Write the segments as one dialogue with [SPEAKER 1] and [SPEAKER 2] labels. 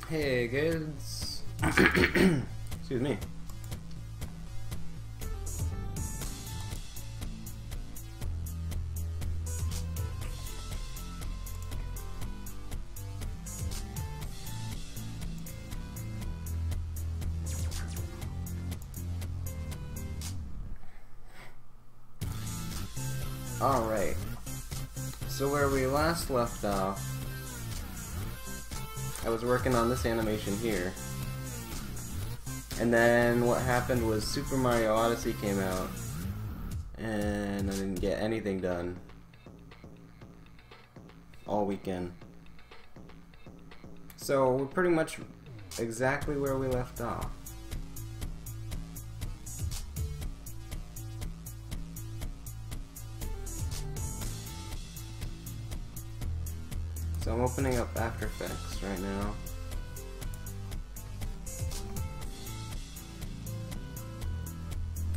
[SPEAKER 1] Hey kids. Excuse me. Alright, so where we last left off, I was working on this animation here, and then what happened was Super Mario Odyssey came out, and I didn't get anything done all weekend. So we're pretty much exactly where we left off. So I'm opening up After Effects right now.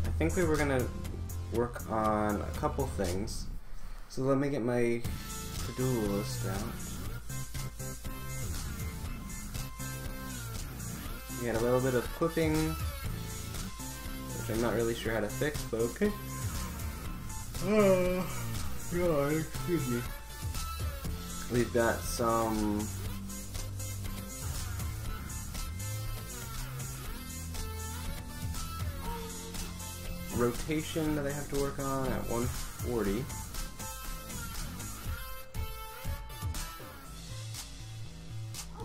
[SPEAKER 1] I think we were gonna work on a couple things. So let me get my to-do list out. We had a little bit of clipping, which I'm not really sure how to fix, but okay. Oh, God, excuse me. We've got some rotation that I have to work on at 140.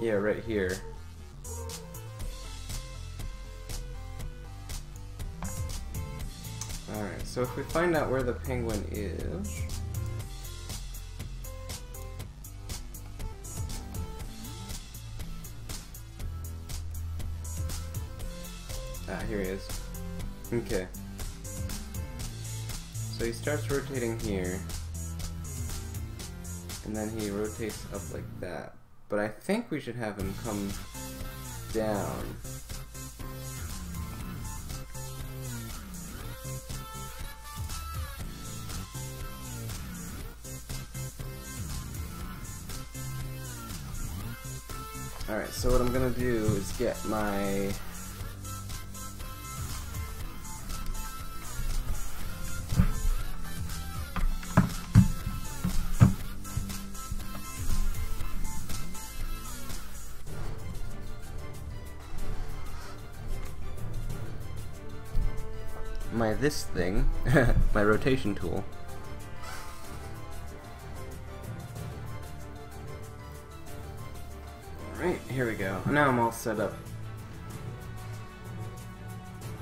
[SPEAKER 1] Yeah, right here. Alright, so if we find out where the penguin is, here he is. Okay. So he starts rotating here, and then he rotates up like that. But I think we should have him come down. Alright, so what I'm gonna do is get my this thing, my rotation tool. Alright, here we go. Now I'm all set up.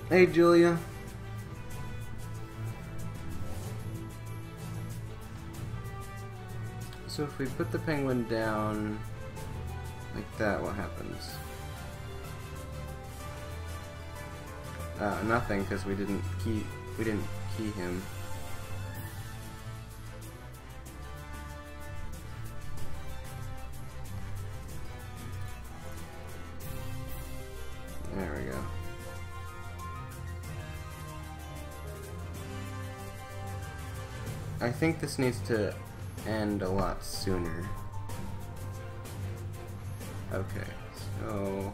[SPEAKER 1] Hey Julia. So if we put the penguin down like that, what happens? Nothing, because we didn't key him. There we go. I think this needs to end a lot sooner. Okay, so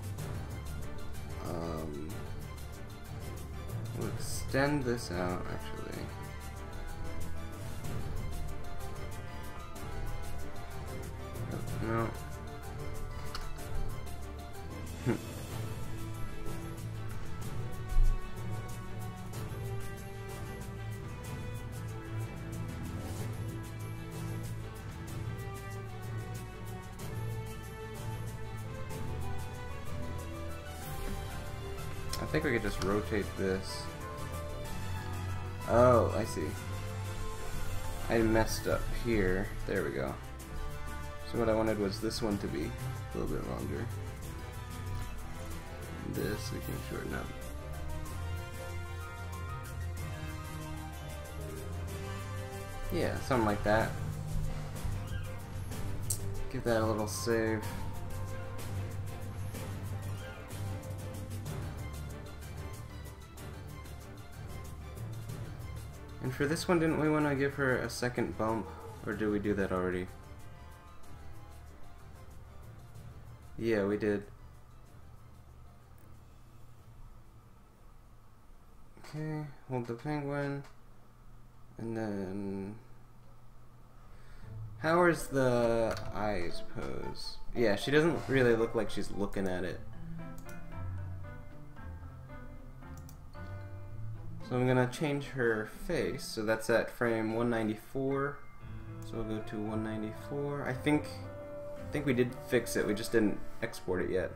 [SPEAKER 1] we'll extend this out, actually. Oh, no. I think we could just rotate this. Oh, I see. I messed up here. There we go. So what I wanted was this one to be a little bit longer. And this we can shorten up. Yeah, something like that. Give that a little save. And for this one, didn't we want to give her a second bump? Or did we do that already? Yeah, we did. Okay, hold the penguin. And then... how is the eyes pose? Yeah, she doesn't really look like she's looking at it. So I'm gonna change her face, so that's at frame 194. So we'll go to 194. I think we did fix it, we just didn't export it yet.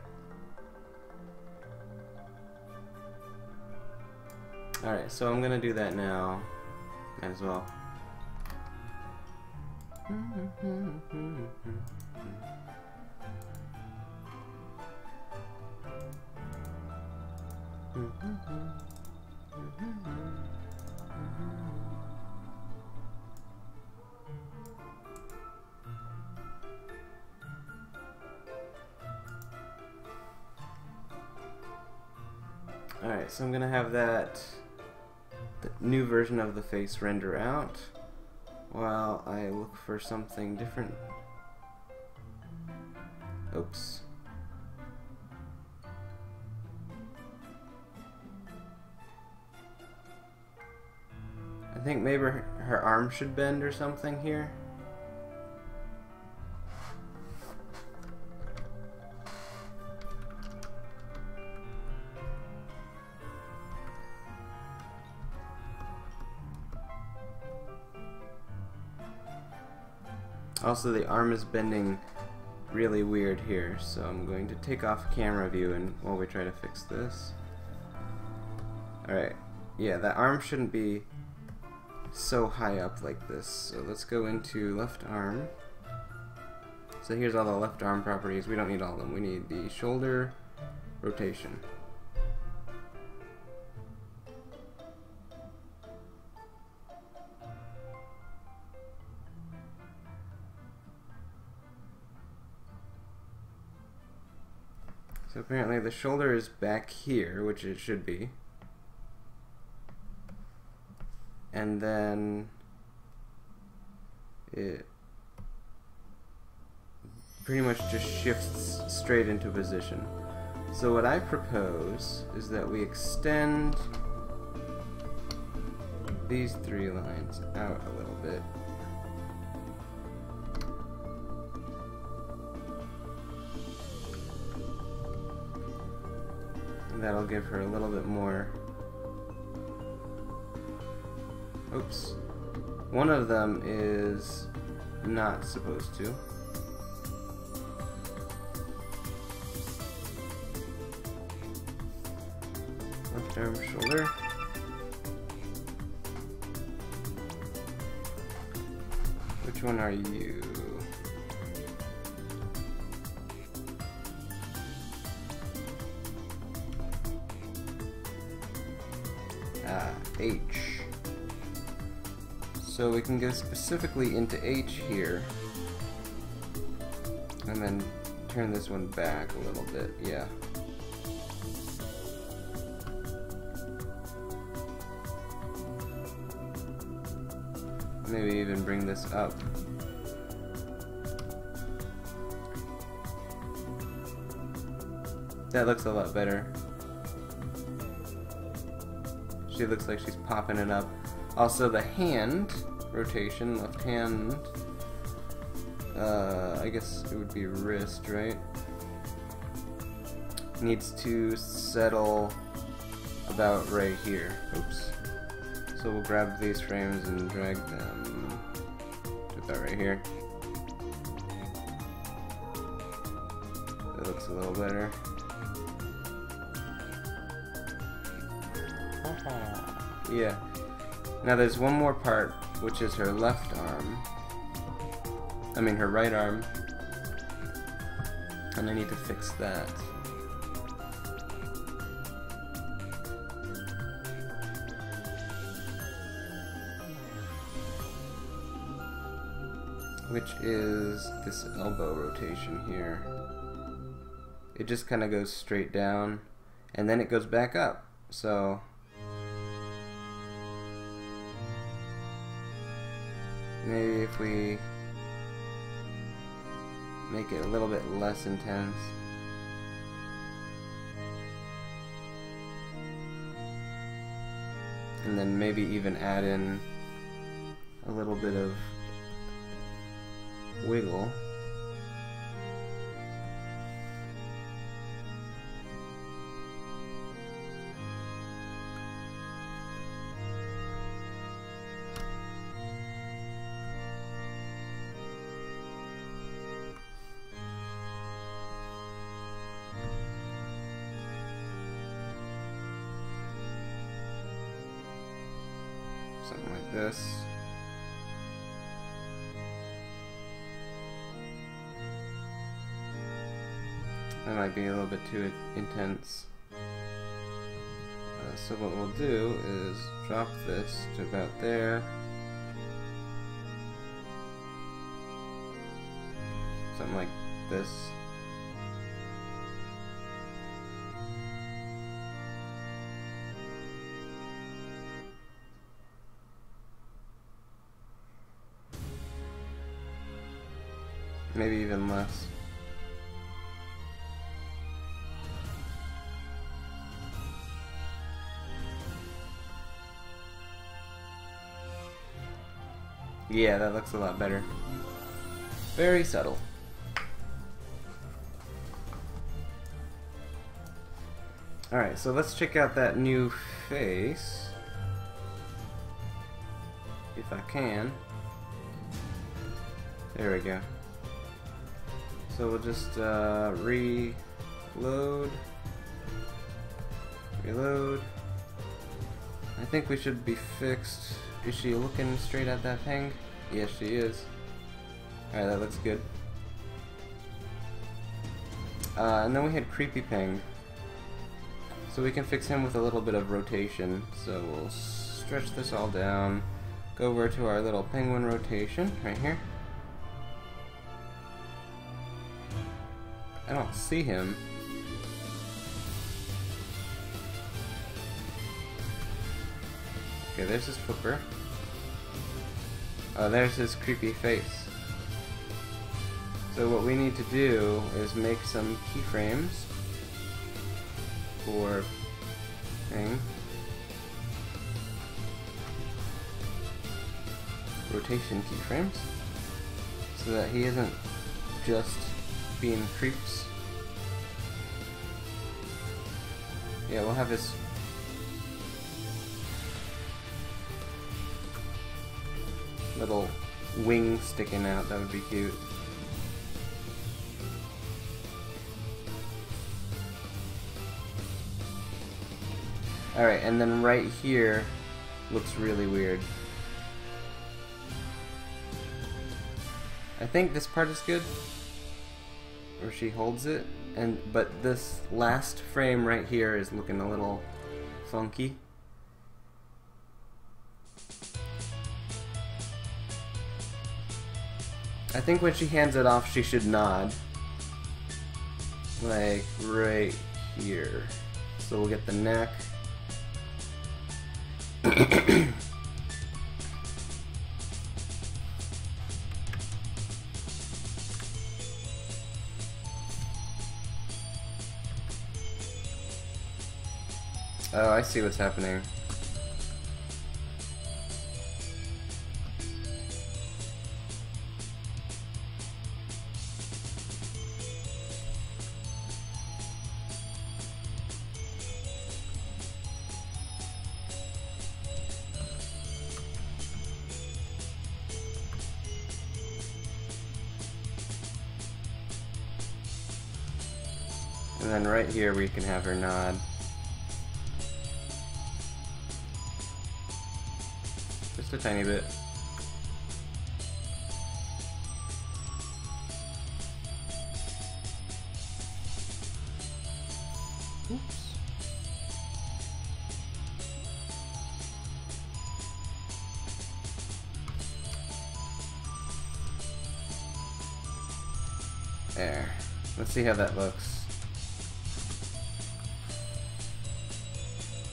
[SPEAKER 1] Alright, so I'm gonna do that now. Might as well. Alright, so I'm gonna have the new version of the face render out while I look for something different. Oops. I think maybe her arm should bend or something here. Also, the arm is bending really weird here, so I'm going to take off camera view and while we try to fix this. Alright, yeah, that arm shouldn't be so high up like this. So let's go into left arm. So here's all the left arm properties. We don't need all of them. We need the shoulder rotation. So apparently the shoulder is back here, which it should be. And then it pretty much just shifts straight into position. So what I propose is that we extend these three lines out a little bit. And that'll give her a little bit more. Oops. One of them is not supposed to. Left arm, shoulder. Which one are you? H. So we can go specifically into H here, and then turn this one back a little bit, yeah. Maybe even bring this up. That looks a lot better. She looks like she's popping it up. Also the hand rotation, left hand, I guess it would be wrist, right? Needs to settle about right here. Oops. So we'll grab these frames and drag them to about right here. That looks a little better. Yeah. Now there's one more part, which is her left arm. I mean her right arm. And I need to fix that. Which is this elbow rotation here. It just kind of goes straight down and then it goes back up. So maybe if we make it a little bit less intense. And then maybe even add in a little bit of wiggle. Something like this. That might be a little bit too intense. So what we'll do is drop this to about there. Something like this. Maybe even less. Yeah, that looks a lot better. Very subtle. Alright, so let's check out that new face. If I can. There we go. So we'll just reload. Reload. I think we should be fixed. Is she looking straight at that thing? Yes, she is. Alright, that looks good. And then we had Creepy Peng. So we can fix him with a little bit of rotation. So we'll stretch this all down. Go over to our little penguin rotation right here. I don't see him. Okay, there's his flipper. Oh, there's his creepy face. So what we need to do is make some keyframes for thing. Rotation keyframes. So that he isn't just being creeps. Yeah, we'll have his little wing sticking out. That would be cute. Alright, and then right here looks really weird. I think this part is good. Where she holds it, but this last frame right here is looking a little funky. I think when she hands it off, she should nod. Like right here. So we'll get the neck. Oh, I see what's happening. And then right here we can have her nod. Just a tiny bit. Oops. There. Let's see how that looks.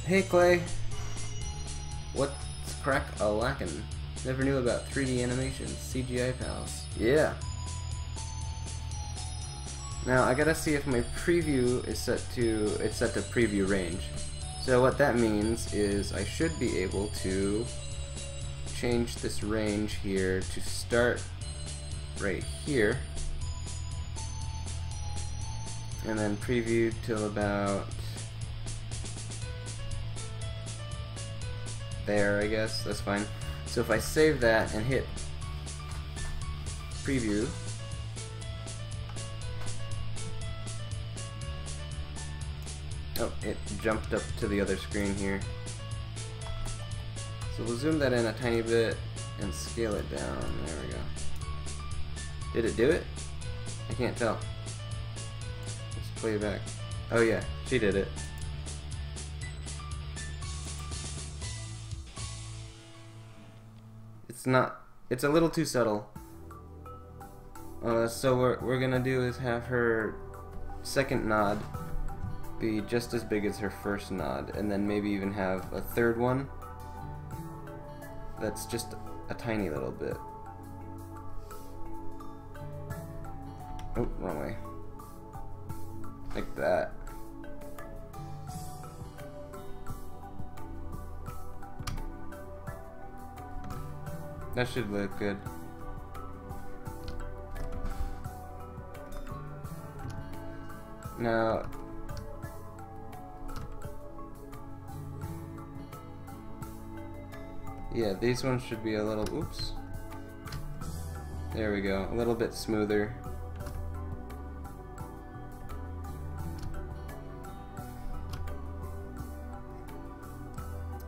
[SPEAKER 1] Hey Clay! What's crack-a-lackin'? Never knew about 3D animations. CGI pals. Yeah! Now I gotta see if my preview is set to preview range. So what that means is I should be able to change this range here to start right here, and then preview till about there, I guess. That's fine. So if I save that and hit preview, oh, it jumped up to the other screen here. So we'll zoom that in a tiny bit and scale it down. There we go. Did it do it? I can't tell. Let's play it back. Oh yeah, she did it. It's a little too subtle. So what we're gonna do is have her second nod be just as big as her first nod, and then maybe even have a third one that's just a tiny little bit. Oh, wrong way. Like that. That should look good. Now, yeah, these ones should be a little, oops. There we go, a little bit smoother.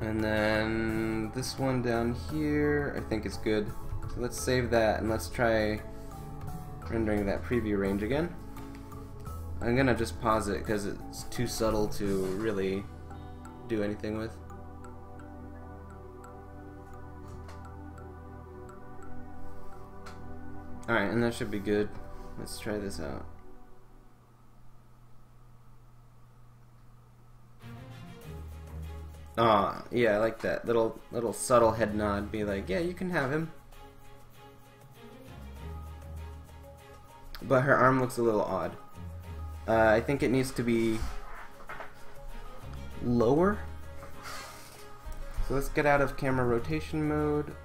[SPEAKER 1] And then this one down here, I think is good. So let's save that and let's try rendering that preview range again. I'm gonna just pause it because it's too subtle to really do anything with. Alright, and that should be good. Let's try this out. Ah, yeah, I like that little subtle head nod. Be like, yeah, you can have him. But her arm looks a little odd. I think it needs to be lower. So let's get out of camera rotation mode.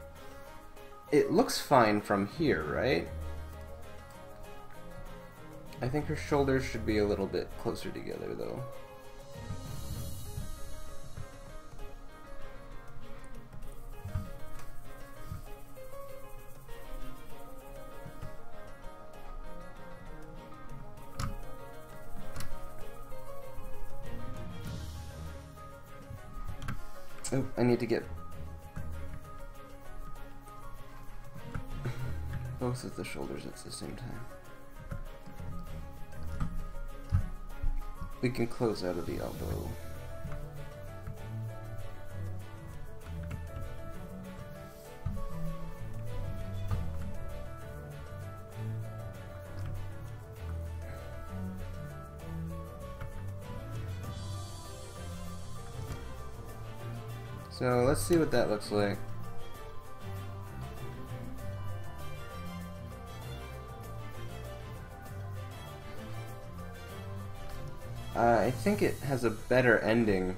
[SPEAKER 1] It looks fine from here, right? I think her shoulders should be a little bit closer together, though. Oh, I need to get both of the shoulders at the same time. We can close out of the elbow. So let's see what that looks like. I think it has a better ending.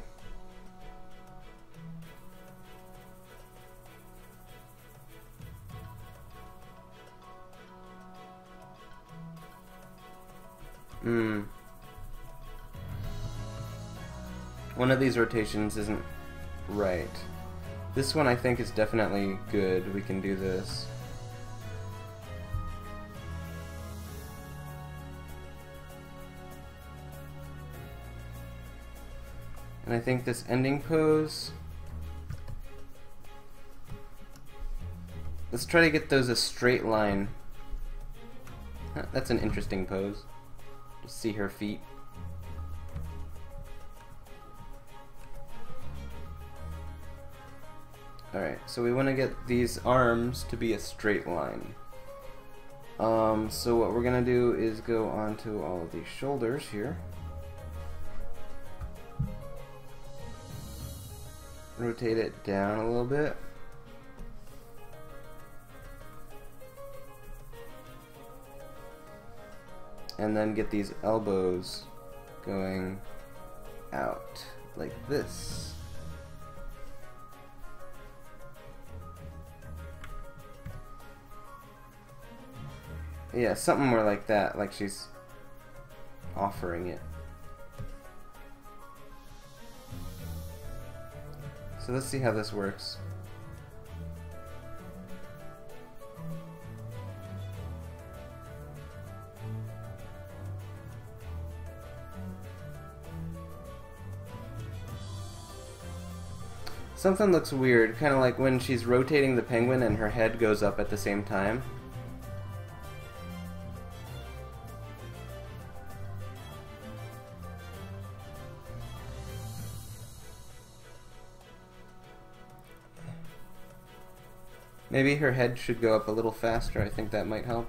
[SPEAKER 1] One of these rotations isn't right. This one I think is definitely good. We can do this. And I think this ending pose, let's try to get those a straight line. That's an interesting pose. Just see her feet. Alright, so we want to get these arms to be a straight line. So what we're going to do is go onto all of these shoulders here. Rotate it down a little bit. And then get these elbows going out like this. Yeah, something more like that, like she's offering it. So let's see how this works. Something looks weird, kind of like when she's rotating the penguin and her head goes up at the same time. Maybe her head should go up a little faster. I think that might help.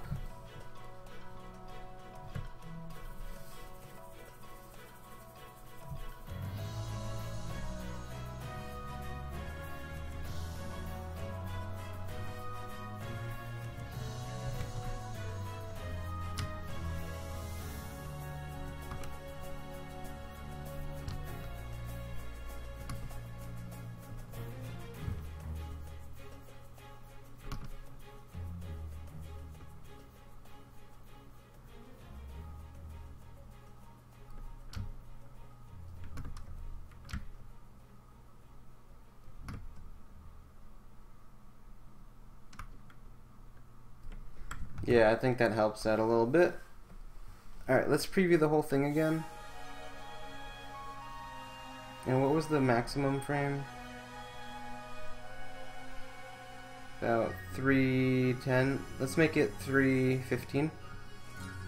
[SPEAKER 1] Yeah, I think that helps out a little bit. Alright, let's preview the whole thing again. And what was the maximum frame? About 310. Let's make it 315.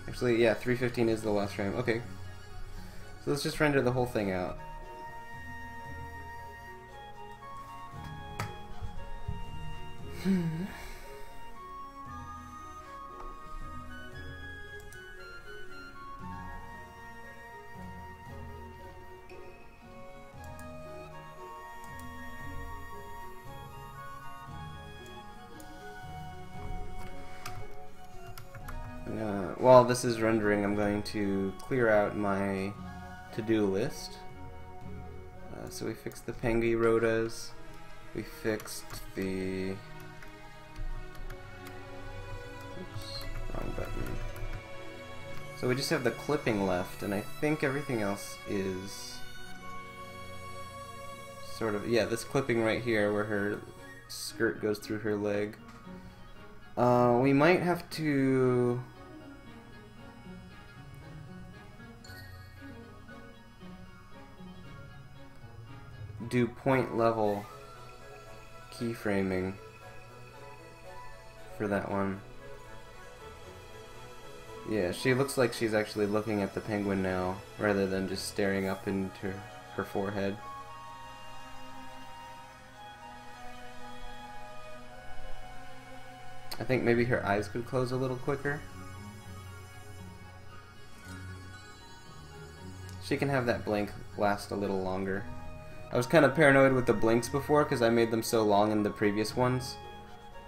[SPEAKER 1] Actually, yeah, 315 is the last frame. Okay. So let's just render the whole thing out. While this is rendering, I'm going to clear out my to-do list. So we fixed the Pengi rotas. We fixed the... Oops, wrong button. So we just have the clipping left, and I think everything else is sort of... Yeah, this clipping right here where her skirt goes through her leg. We might have to... do point level keyframing for that one. Yeah, she looks like she's actually looking at the penguin now rather than just staring up into her forehead. I think maybe her eyes could close a little quicker. She can have that blink last a little longer. I was kind of paranoid with the blinks before because I made them so long in the previous ones.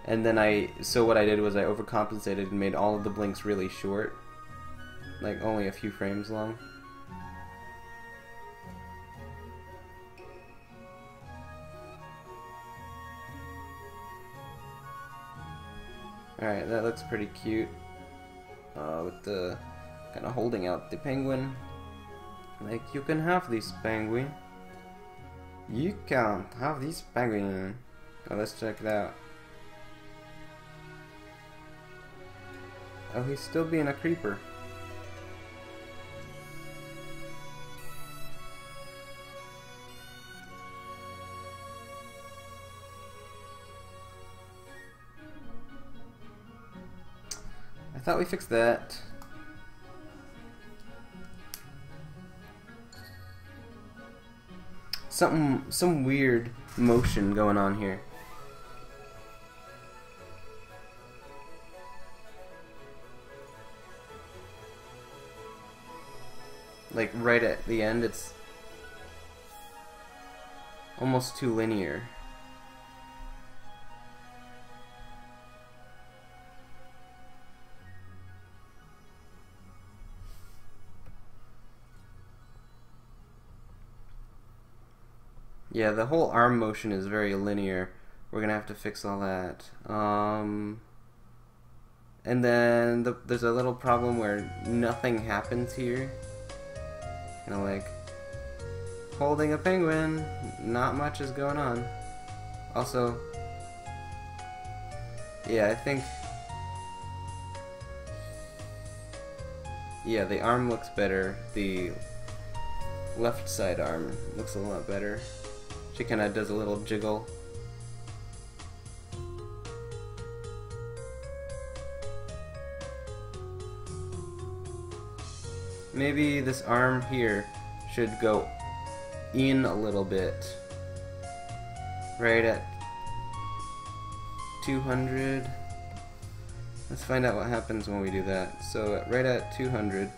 [SPEAKER 1] And then so what I did was I overcompensated and made all of the blinks really short. Like only a few frames long. Alright, that looks pretty cute. With the kind of holding out the penguin. Like, you can have this penguin. You can't have this penguin. Oh, let's check it out. Oh, he's still being a creeper. I thought we fixed that. Some weird motion going on here. Like right at the end, it's almost too linear. Yeah, the whole arm motion is very linear. We're gonna have to fix all that. And then there's a little problem where nothing happens here. You know, like holding a penguin, not much is going on. Also, yeah, I think, yeah, the arm looks better. The left side arm looks a lot better. She kind of does a little jiggle. Maybe this arm here should go in a little bit. Right at 200. Let's find out what happens when we do that. So right at 200.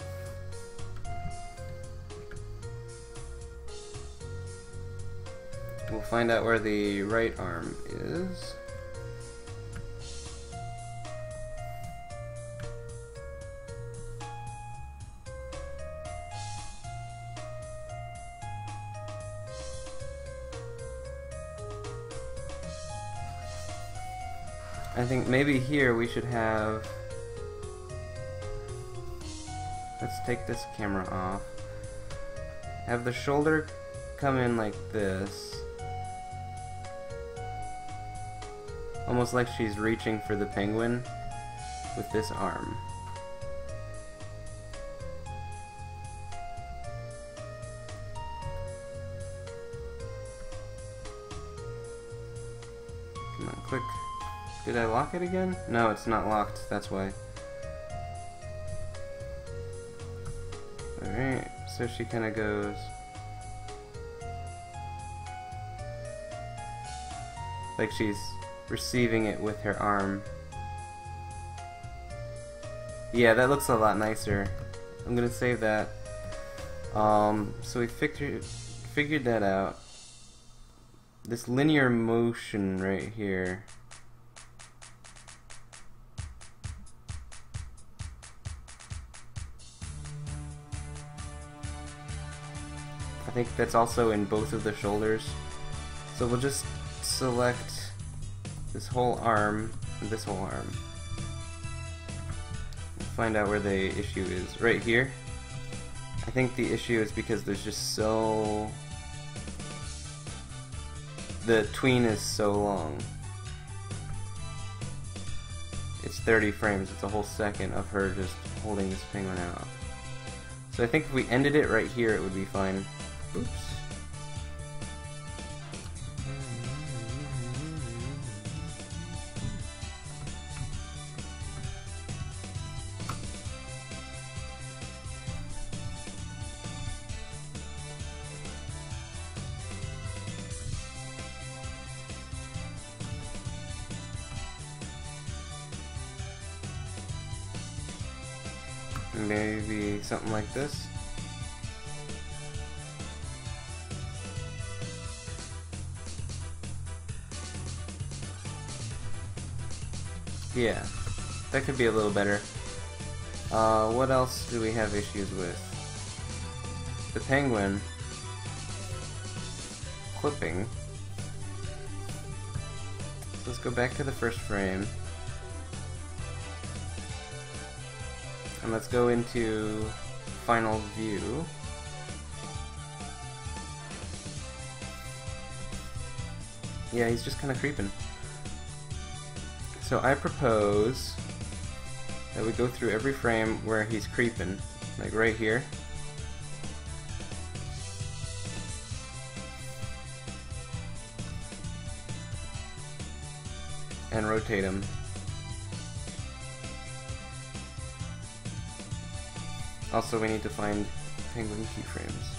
[SPEAKER 1] We'll find out where the right arm is. I think maybe here we should have, let's take this camera off, have the shoulder come in like this, almost like she's reaching for the penguin with this arm. Come on, click. Did I lock it again? No, it's not locked, that's why. Alright, so she kind of goes... like she's receiving it with her arm. Yeah, that looks a lot nicer. I'm gonna save that. So we figured that out. This linear motion right here. I think that's also in both of the shoulders. So we'll just select this whole arm and this whole arm. We'll find out where the issue is. Right here. I think the issue is because there's just so... the tween is so long. It's 30 frames. It's a whole second of her just holding this penguin out. So I think if we ended it right here, it would be fine. Oops. Maybe something like this. Yeah, that could be a little better. What else do we have issues with? The penguin clipping. So let's go back to the first frame. And let's go into final view. Yeah, he's just kind of creeping. So I propose that we go through every frame where he's creeping, like right here. And rotate him. Also, we need to find penguin keyframes.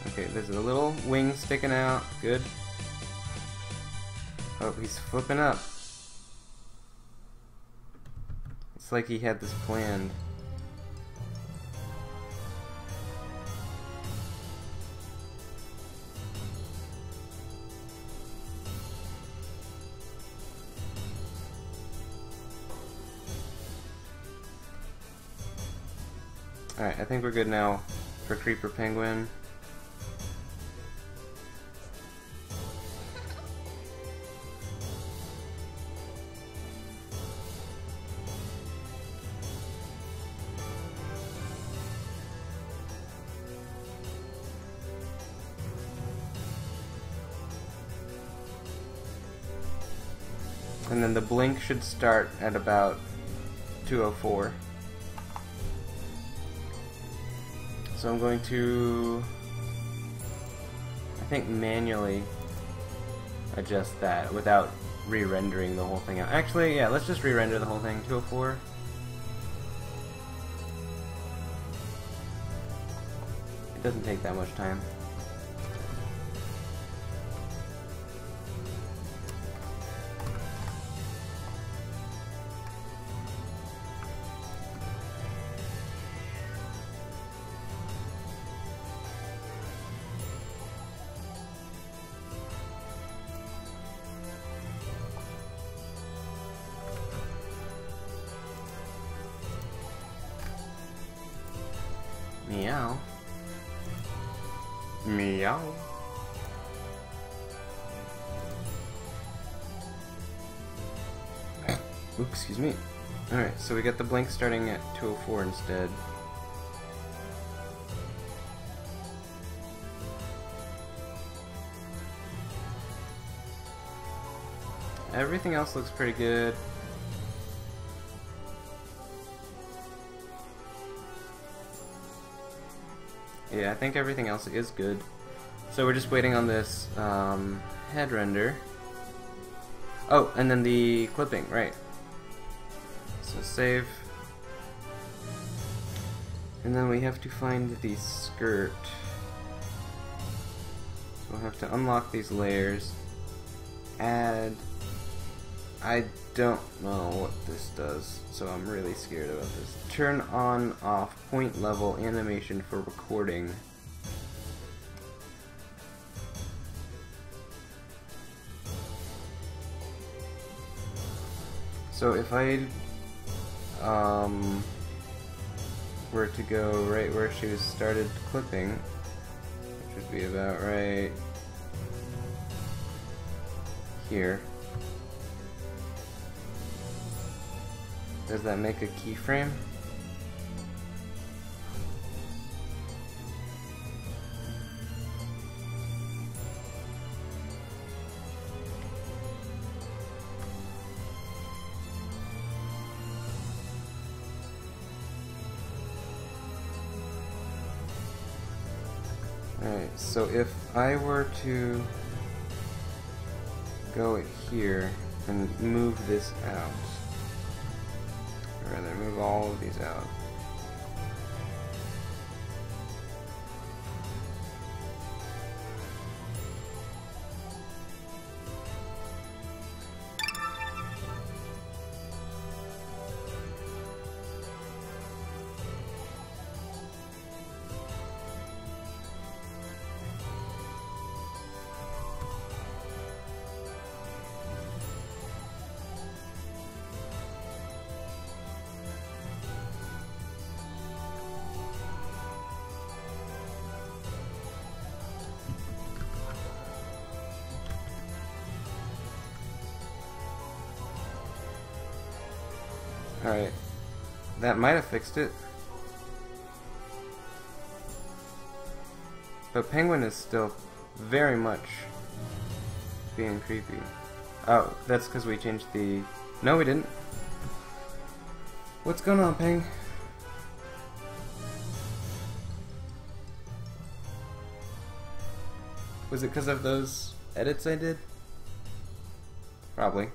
[SPEAKER 1] Okay, there's a little wing sticking out. Good. Oh, he's flipping up. It's like he had this planned. Alright, I think we're good now for Creeper Penguin. And then the blink should start at about 204. So I'm going to, I think, manually adjust that without re-rendering the whole thing out. Actually, yeah, let's just re-render the whole thing. 204. It doesn't take that much time. Meow. Meow. Oops, excuse me. Alright, so we got the blink starting at 204 instead. Everything else looks pretty good. Yeah, I think everything else is good. So we're just waiting on this head render. Oh, and then the clipping, right. So save. And then we have to find the skirt. So we'll have to unlock these layers. Add. I don't know what this does, so I'm really scared about this. Turn on off point level animation for recording. So if I were to go right where she was started clipping, which would be about right here. Does that make a keyframe? Alright, so if I were to go here and move this out, or rather move all of these out. Alright, that might have fixed it. But Penguin is still very much being creepy. Oh, that's because we changed the... No, we didn't. What's going on, Peng? Was it because of those edits I did? Probably.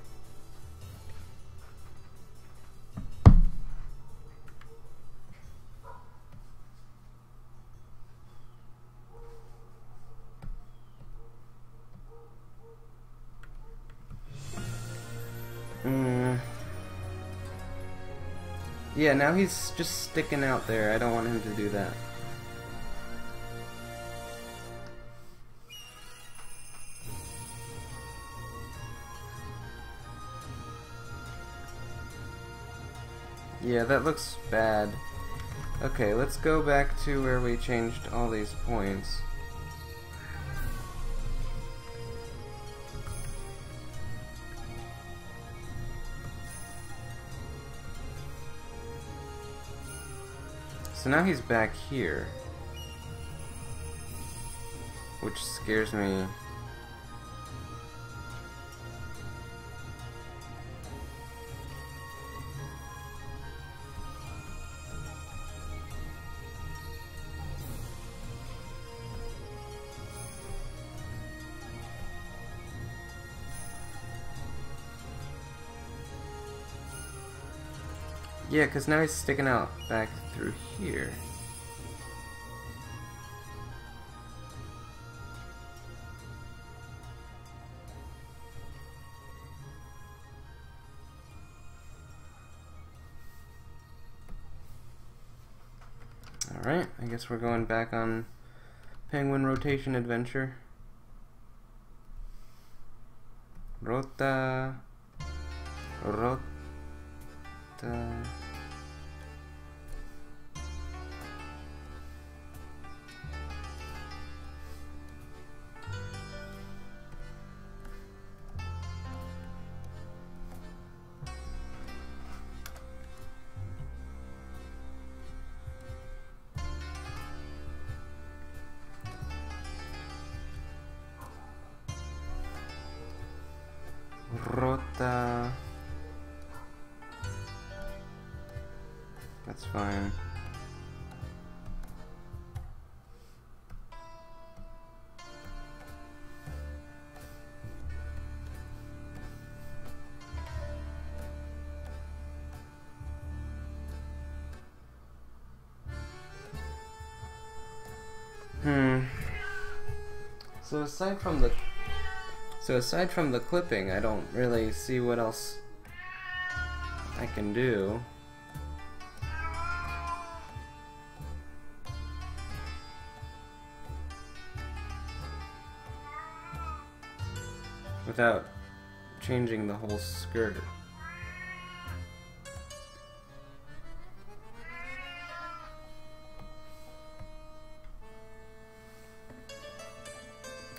[SPEAKER 1] Yeah, now he's just sticking out there. I don't want him to do that. Yeah, that looks bad. Okay, let's go back to where we changed all these points. So now he's back here, which scares me. Yeah, because now he's sticking out back through here. Alright, I guess we're going back on penguin rotation adventure. Rota. Rota. That's fine. So aside from the clipping, I don't really see what else I can do. Without changing the whole skirt.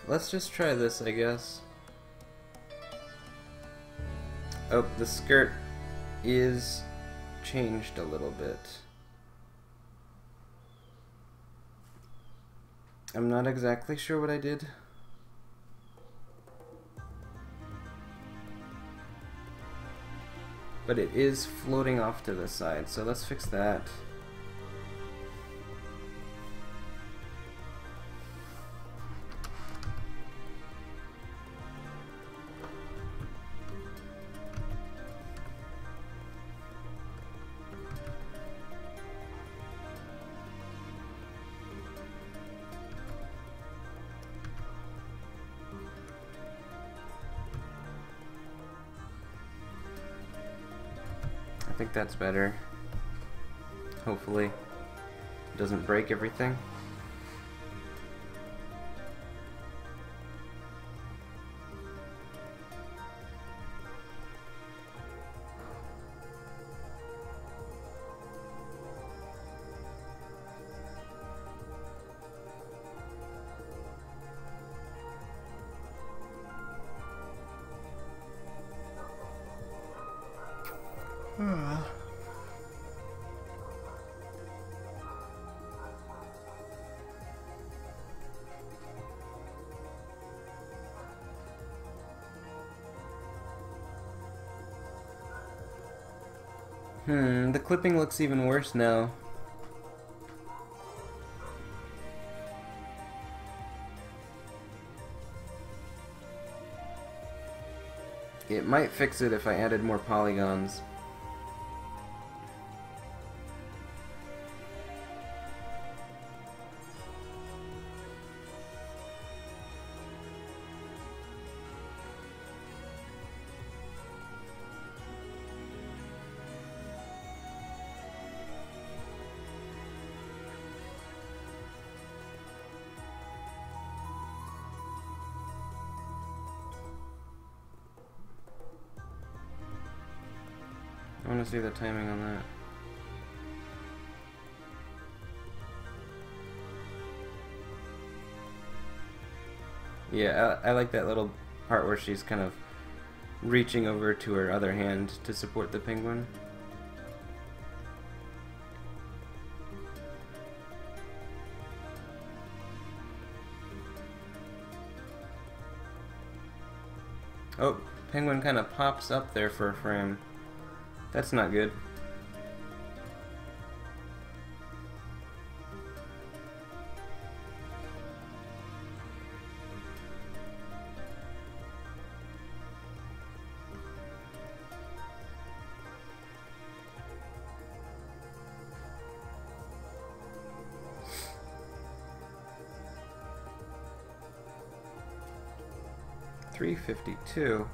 [SPEAKER 1] Let's just try this, I guess. Oh, the skirt is changed a little bit. I'm not exactly sure what I did. But it is floating off to the side, so let's fix that. I think that's better. Hopefully it doesn't break everything. The clipping looks even worse now. It might fix it if I added more polygons. I want to see the timing on that. Yeah, I like that little part where she's kind of reaching over to her other hand to support the penguin. Oh, penguin kind of pops up there for a frame. That's not good. $352.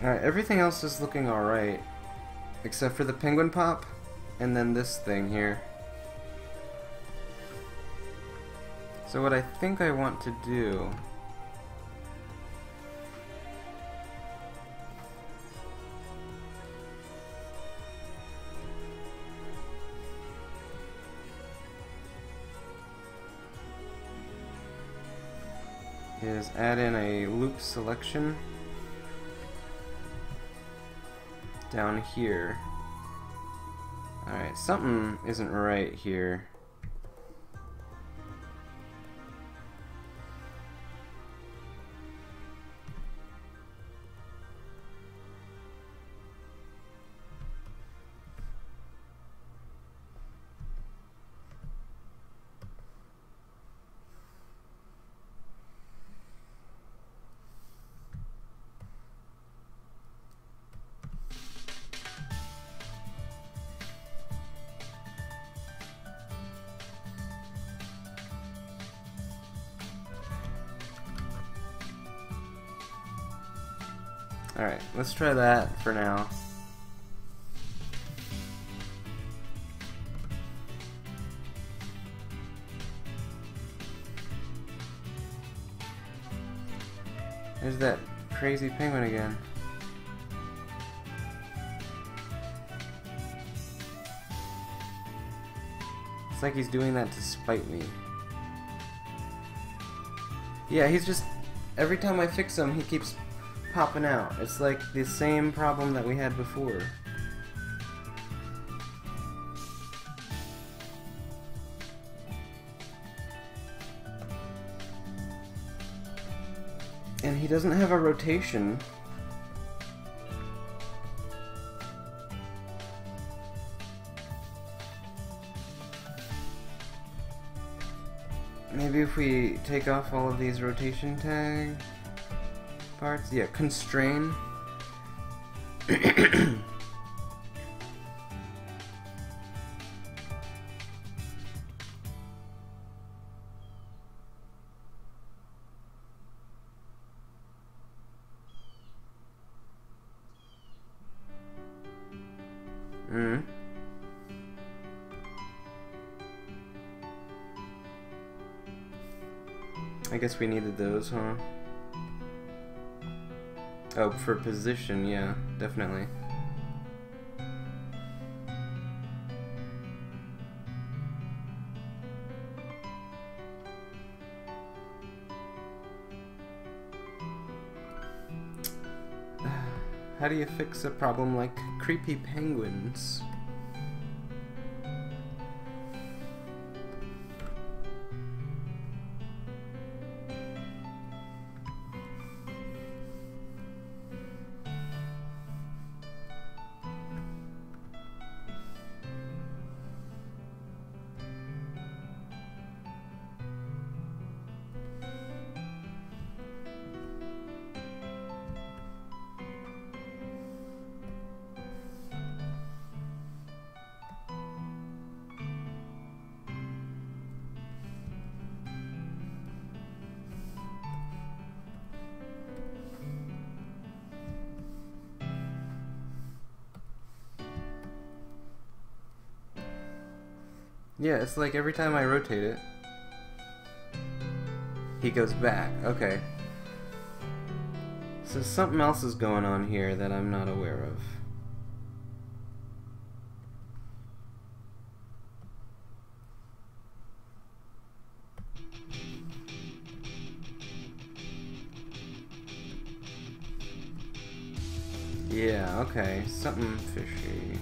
[SPEAKER 1] Alright, everything else is looking alright. Except for the penguin pop, and then this thing here. So what I think I want to do is add in a loop selection down here. Alright, something isn't right here. Alright, let's try that for now. There's that crazy penguin again. It's like he's doing that to spite me. Yeah, he's just... every time I fix him, he keeps popping out. It's like the same problem that we had before. And he doesn't have a rotation. Maybe if we take off all of these rotation tag parts, yeah, constrain. I guess we needed those, huh? Oh, for position, yeah, definitely. How do you fix a problem like creepy penguins? Yeah, it's like every time I rotate it, he goes back. Okay. So something else is going on here that I'm not aware of. Yeah, okay. Something fishy.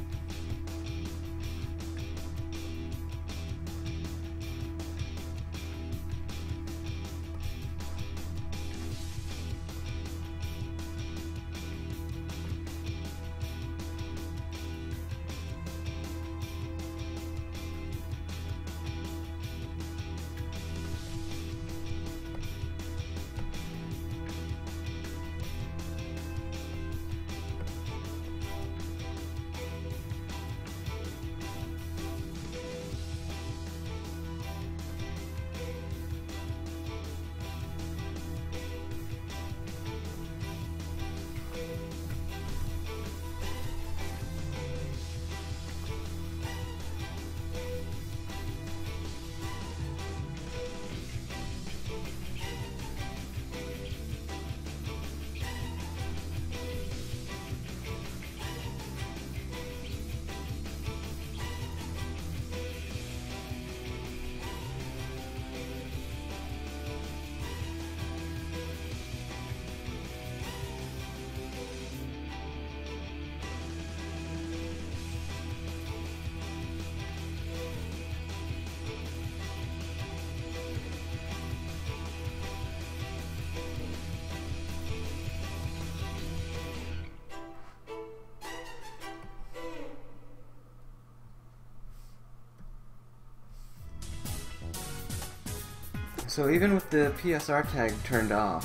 [SPEAKER 1] So even with the PSR tag turned off,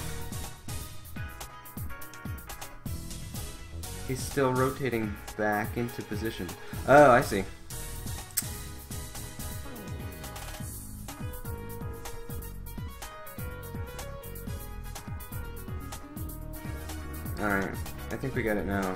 [SPEAKER 1] he's still rotating back into position. Oh, I see. Alright, I think we got it now.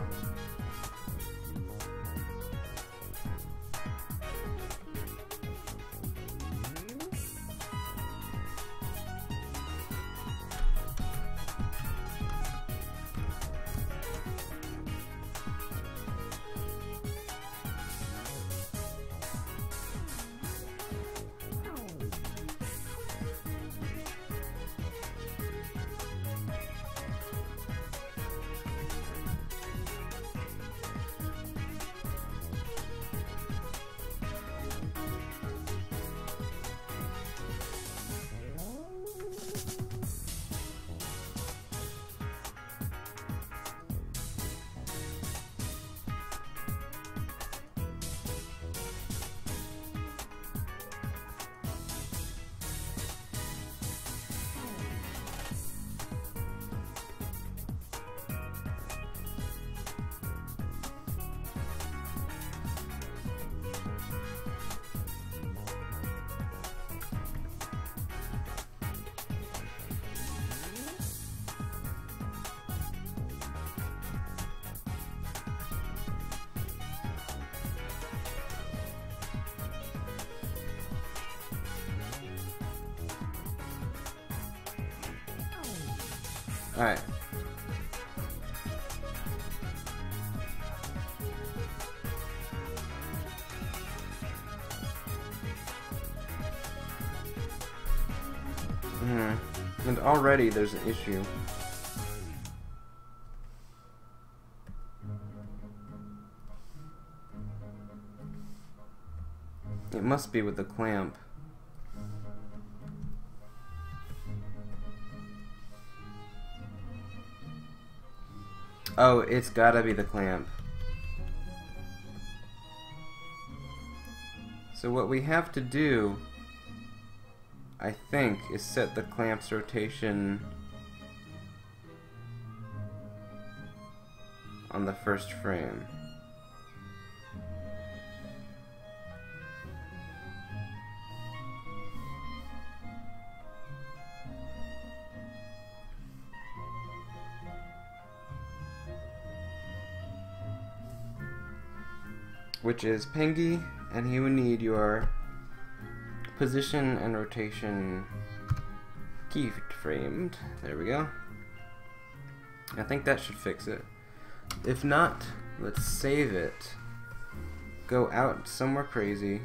[SPEAKER 1] Alright. And already there's an issue. It must be with the clamp. Oh, it's gotta be the clamp. So what we have to do, I think, is set the clamp's rotation on the first frame. Which is Pengi, and he would need your position and rotation keyframed. There we go. I think that should fix it. If not, let's save it. Go out somewhere crazy.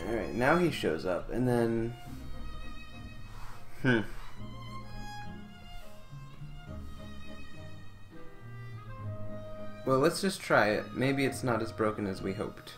[SPEAKER 1] Alright, now he shows up, and then... Well, let's just try it. Maybe it's not as broken as we hoped.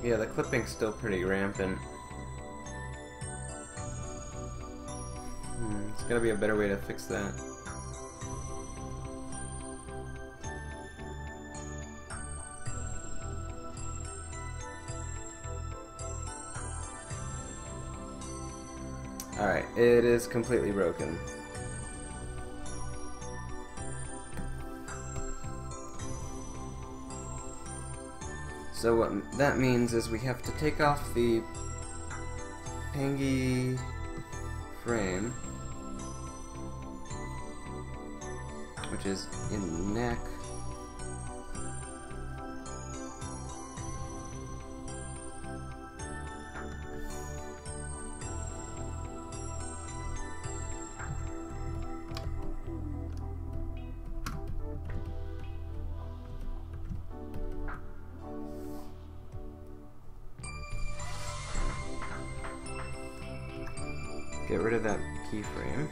[SPEAKER 1] Yeah, the clipping's still pretty rampant. It's gotta be a better way to fix that. Alright, it is completely broken. So what that means is we have to take off the Pengi frame, which is in neck. Get rid of that keyframe.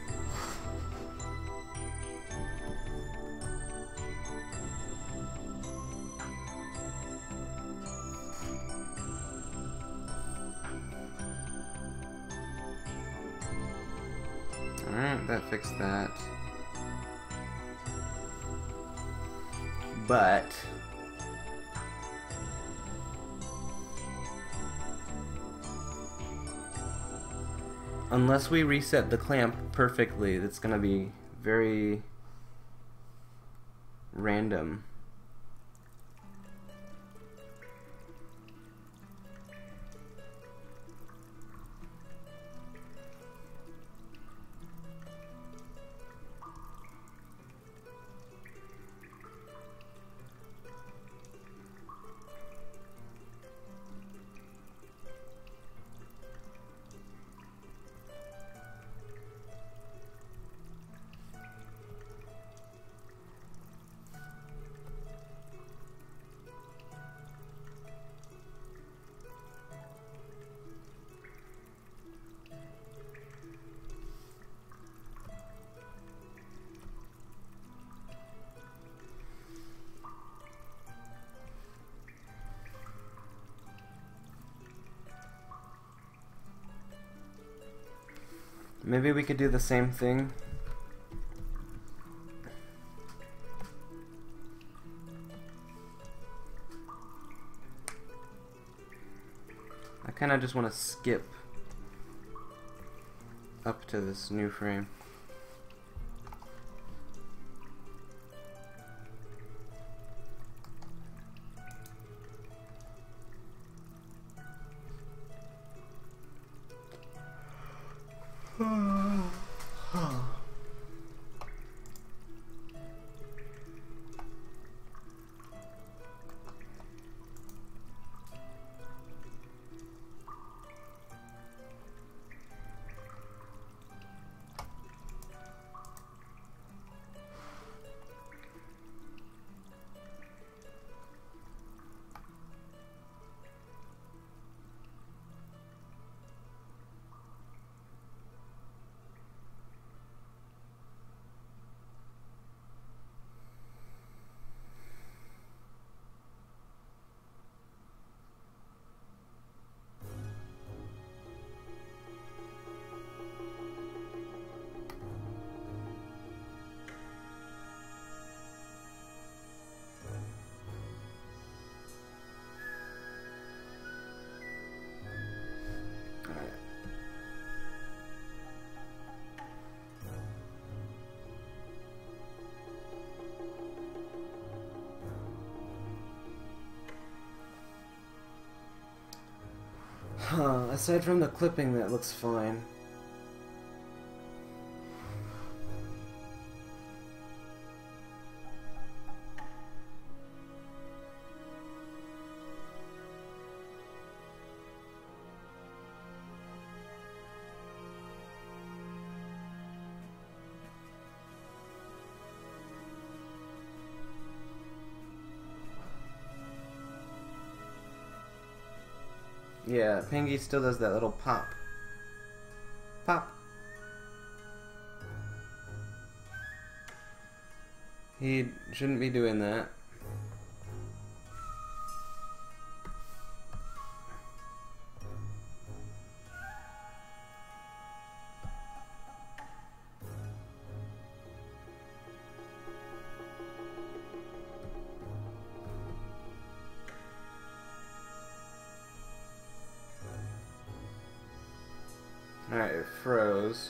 [SPEAKER 1] Alright, that fixed that. But unless we reset the clamp perfectly, that's gonna be very random. Maybe we could do the same thing. I kind of just want to skip up to this new frame. Aside from the clipping, that looks fine. Yeah, Pengi still does that little pop. Pop. He shouldn't be doing that. Alright, it froze.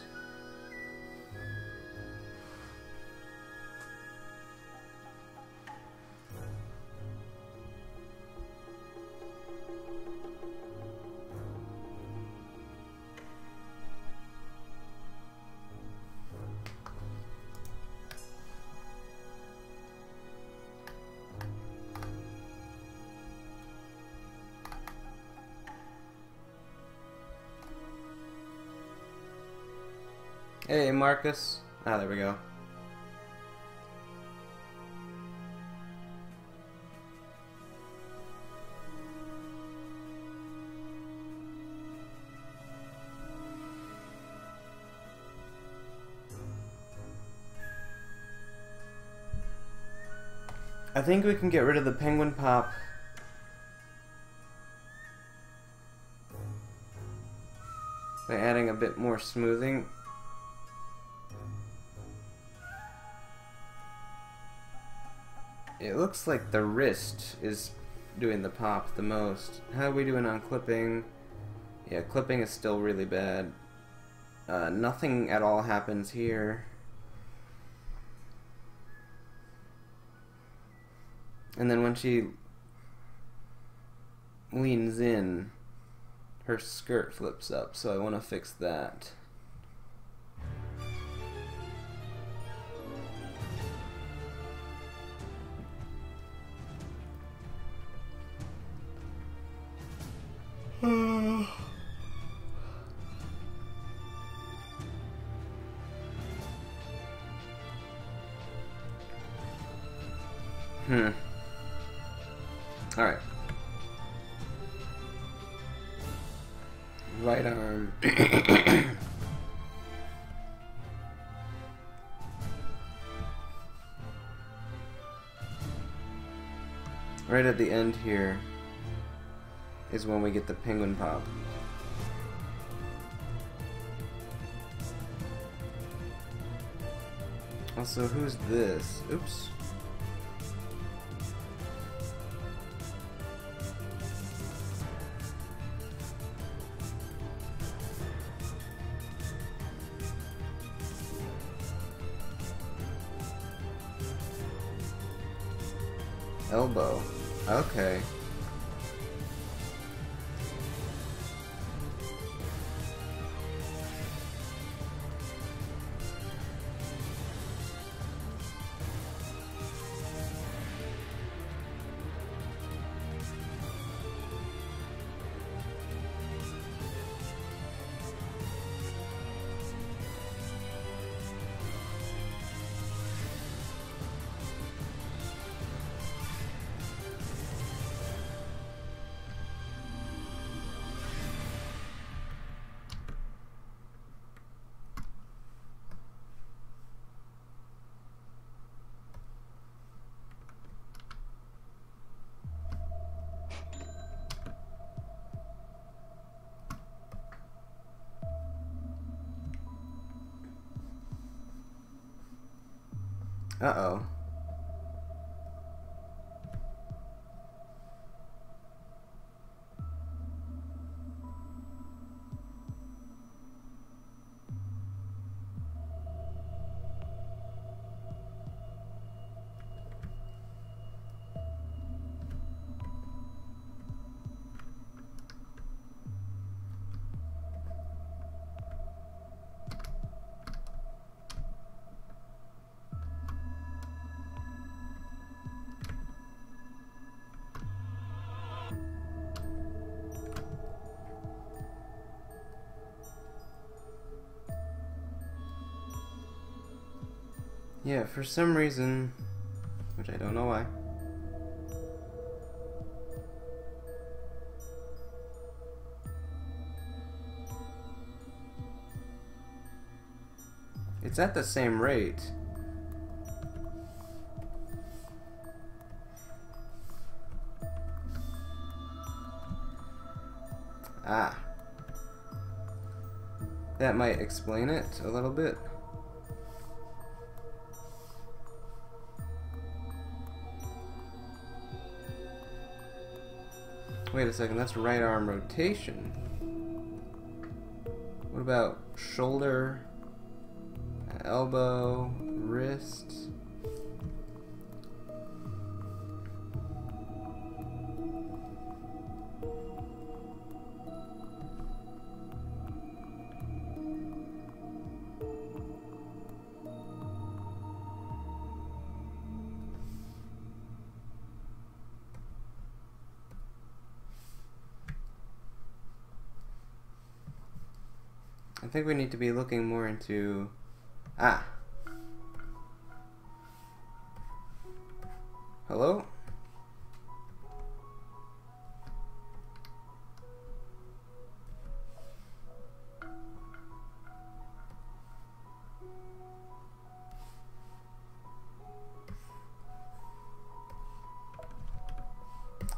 [SPEAKER 1] Hey, Marcus. Ah, there we go. I think we can get rid of the penguin pop by adding a bit more smoothing. It looks like the wrist is doing the pop the most. How are we doing on clipping? Yeah, clipping is still really bad. Nothing at all happens here. And then when she leans in, her skirt flips up, so I want to fix that. Alright. Right arm. Right at the end here is when we get the penguin pop. Also, who's this? Oops. Elbow. Okay. Uh-oh. Yeah, for some reason, which I don't know why. It's at the same rate. Ah. That might explain it a little bit. Wait a second, that's right arm rotation. What about shoulder, elbow, wrist? I think we need to be looking more into... Ah! Hello?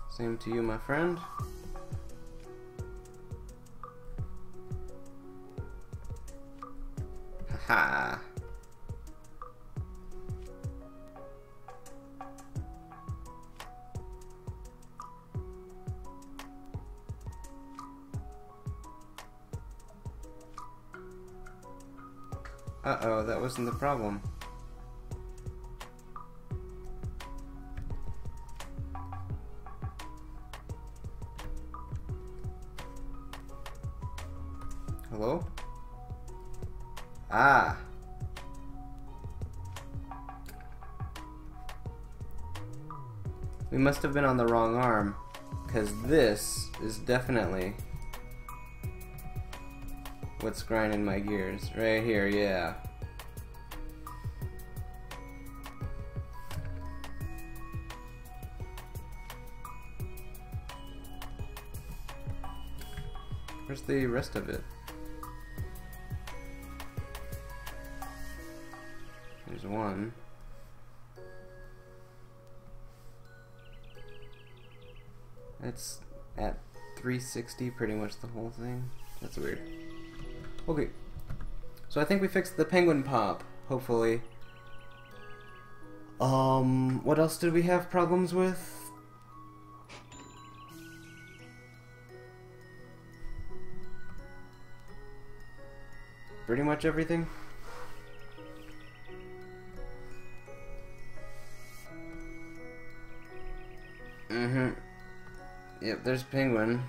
[SPEAKER 1] Same to you, my friend. Haha. Uh-oh, that wasn't the problem. Hello? Ah. We must have been on the wrong arm, because this is definitely what's grinding my gears. Right here, yeah. Where's the rest of it? There's one. That's at 360 pretty much the whole thing. That's weird. Okay. So I think we fixed the penguin pop, hopefully. What else did we have problems with? Pretty much everything. Yep, there's Penguin.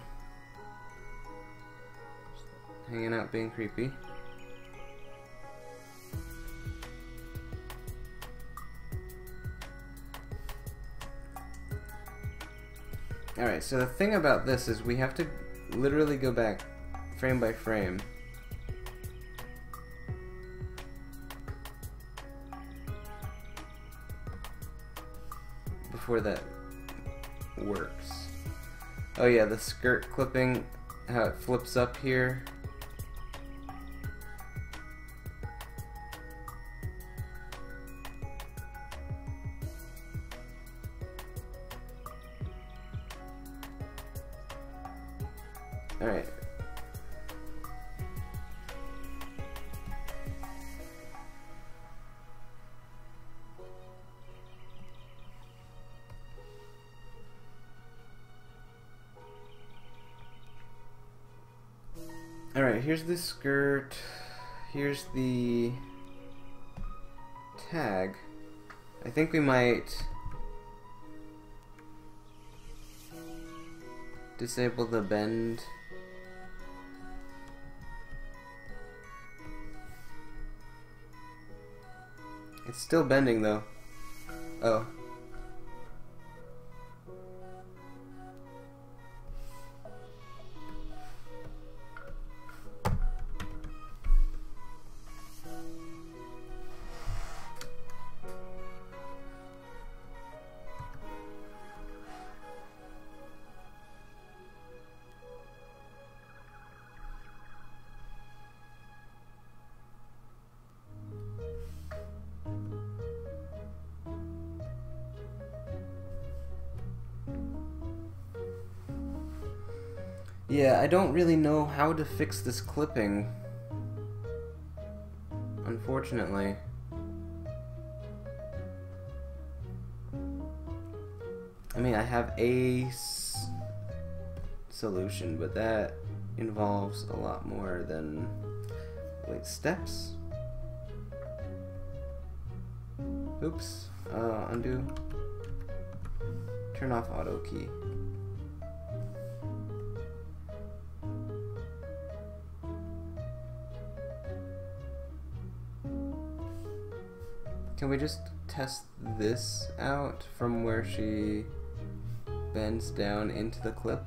[SPEAKER 1] Just hanging out being creepy. Alright, so the thing about this is we have to literally go back frame by frame. Before that works. Oh yeah, the skirt clipping, how it flips up here. Alright. Alright, here's the skirt, here's the tag. I think we might disable the bend. It's still bending though. Oh. Yeah, I don't really know how to fix this clipping, unfortunately. I mean, I have a solution, but that involves a lot more than... Wait, steps? Oops. Undo. Turn off auto key. Can we just test this out from where she bends down into the clip?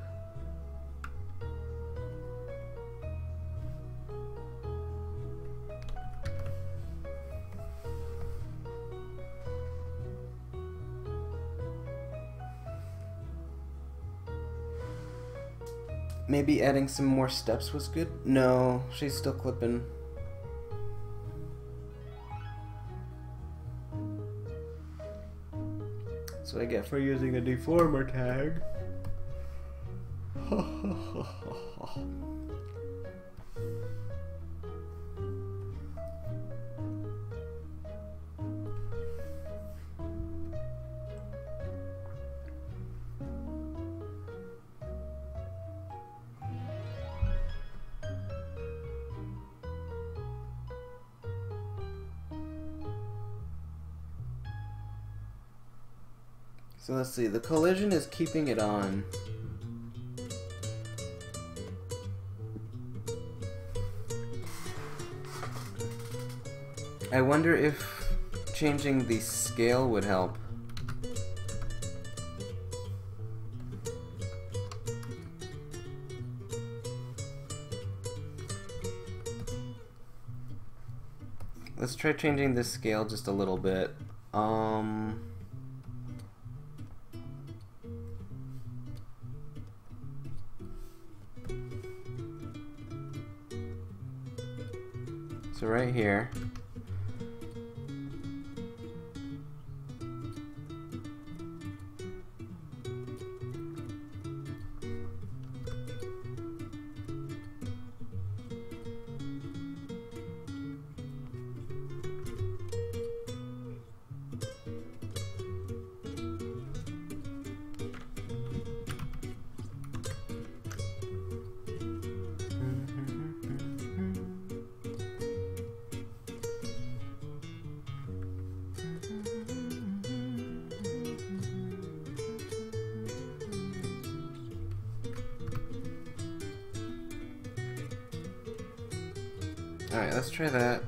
[SPEAKER 1] Maybe adding some more steps was good? No, she's still clipping. That's what I get for using a deformer tag. So let's see, the collision is keeping it on. I wonder if changing the scale would help. Let's try changing this scale just a little bit. So right here. Alright, let's try that.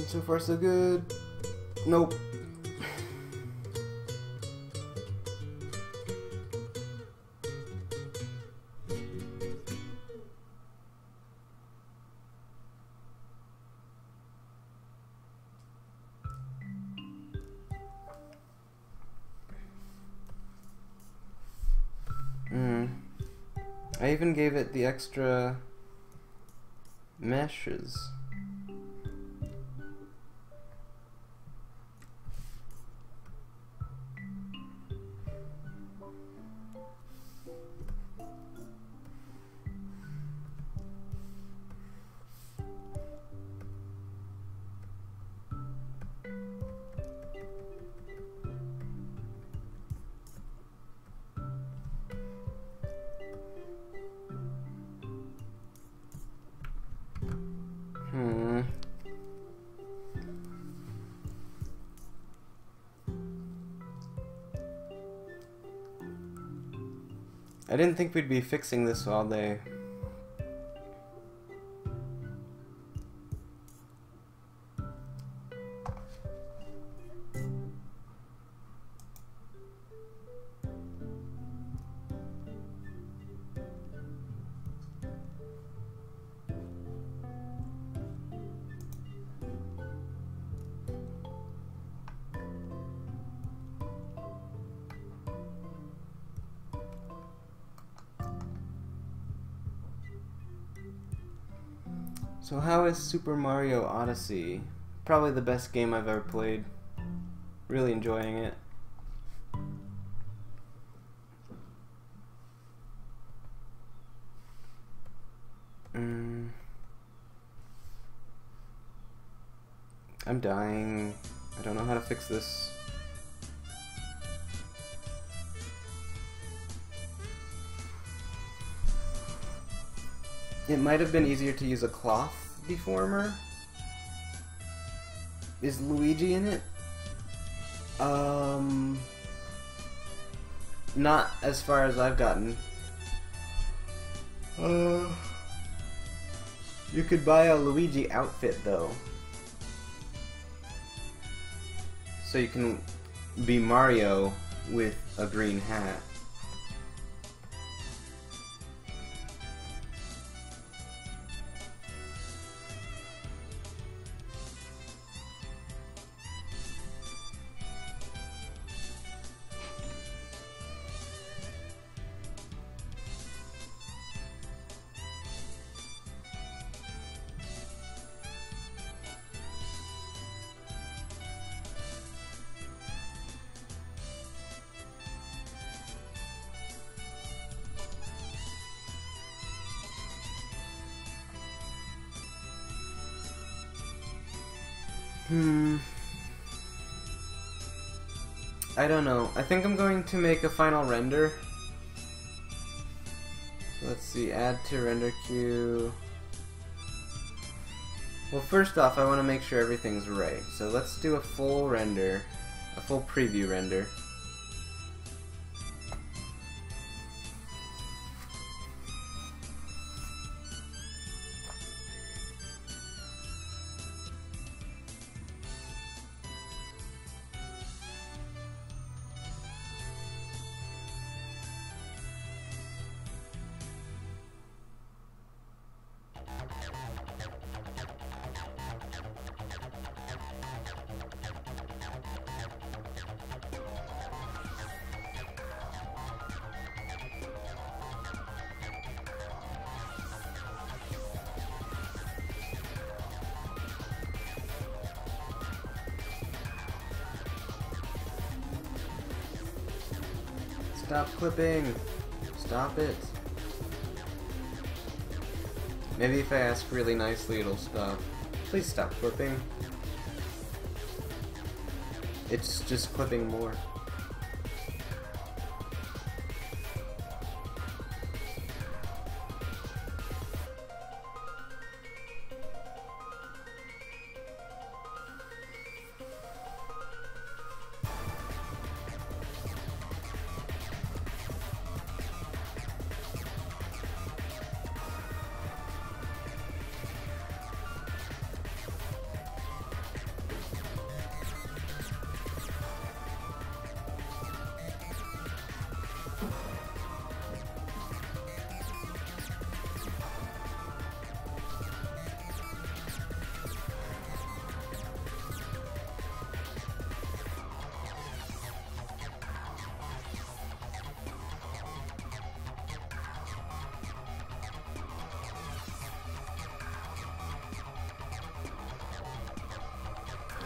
[SPEAKER 1] So far so good. Nope. I even gave it the extra meshes. I didn't think we'd be fixing this all day. So how is Super Mario Odyssey? Probably the best game I've ever played. Really enjoying it. I'm dying. I don't know how to fix this. It might have been easier to use a cloth deformer. Is Luigi in it? Not as far as I've gotten. You could buy a Luigi outfit though. So you can be Mario with a green hat. I don't know. I think I'm going to make a final render. So let's see, add to render queue. Well, first off, I want to make sure everything's right. So let's do a full render, a full preview render. Stop clipping! Stop it! Maybe if I ask really nicely it'll stop. Please stop clipping. It's just clipping more.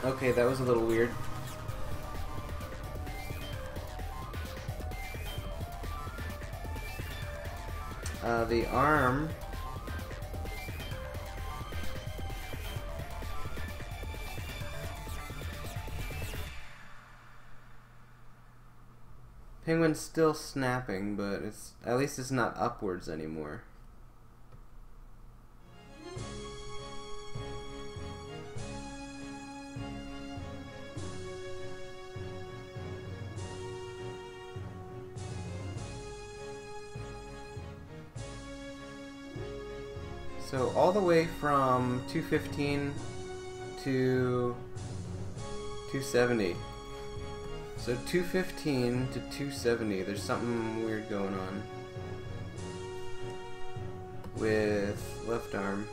[SPEAKER 1] Okay, that was a little weird. The arm. Penguin's still snapping, but at least it's not upwards anymore. So all the way from 215 to 270. So 215 to 270, there's something weird going on with left arm.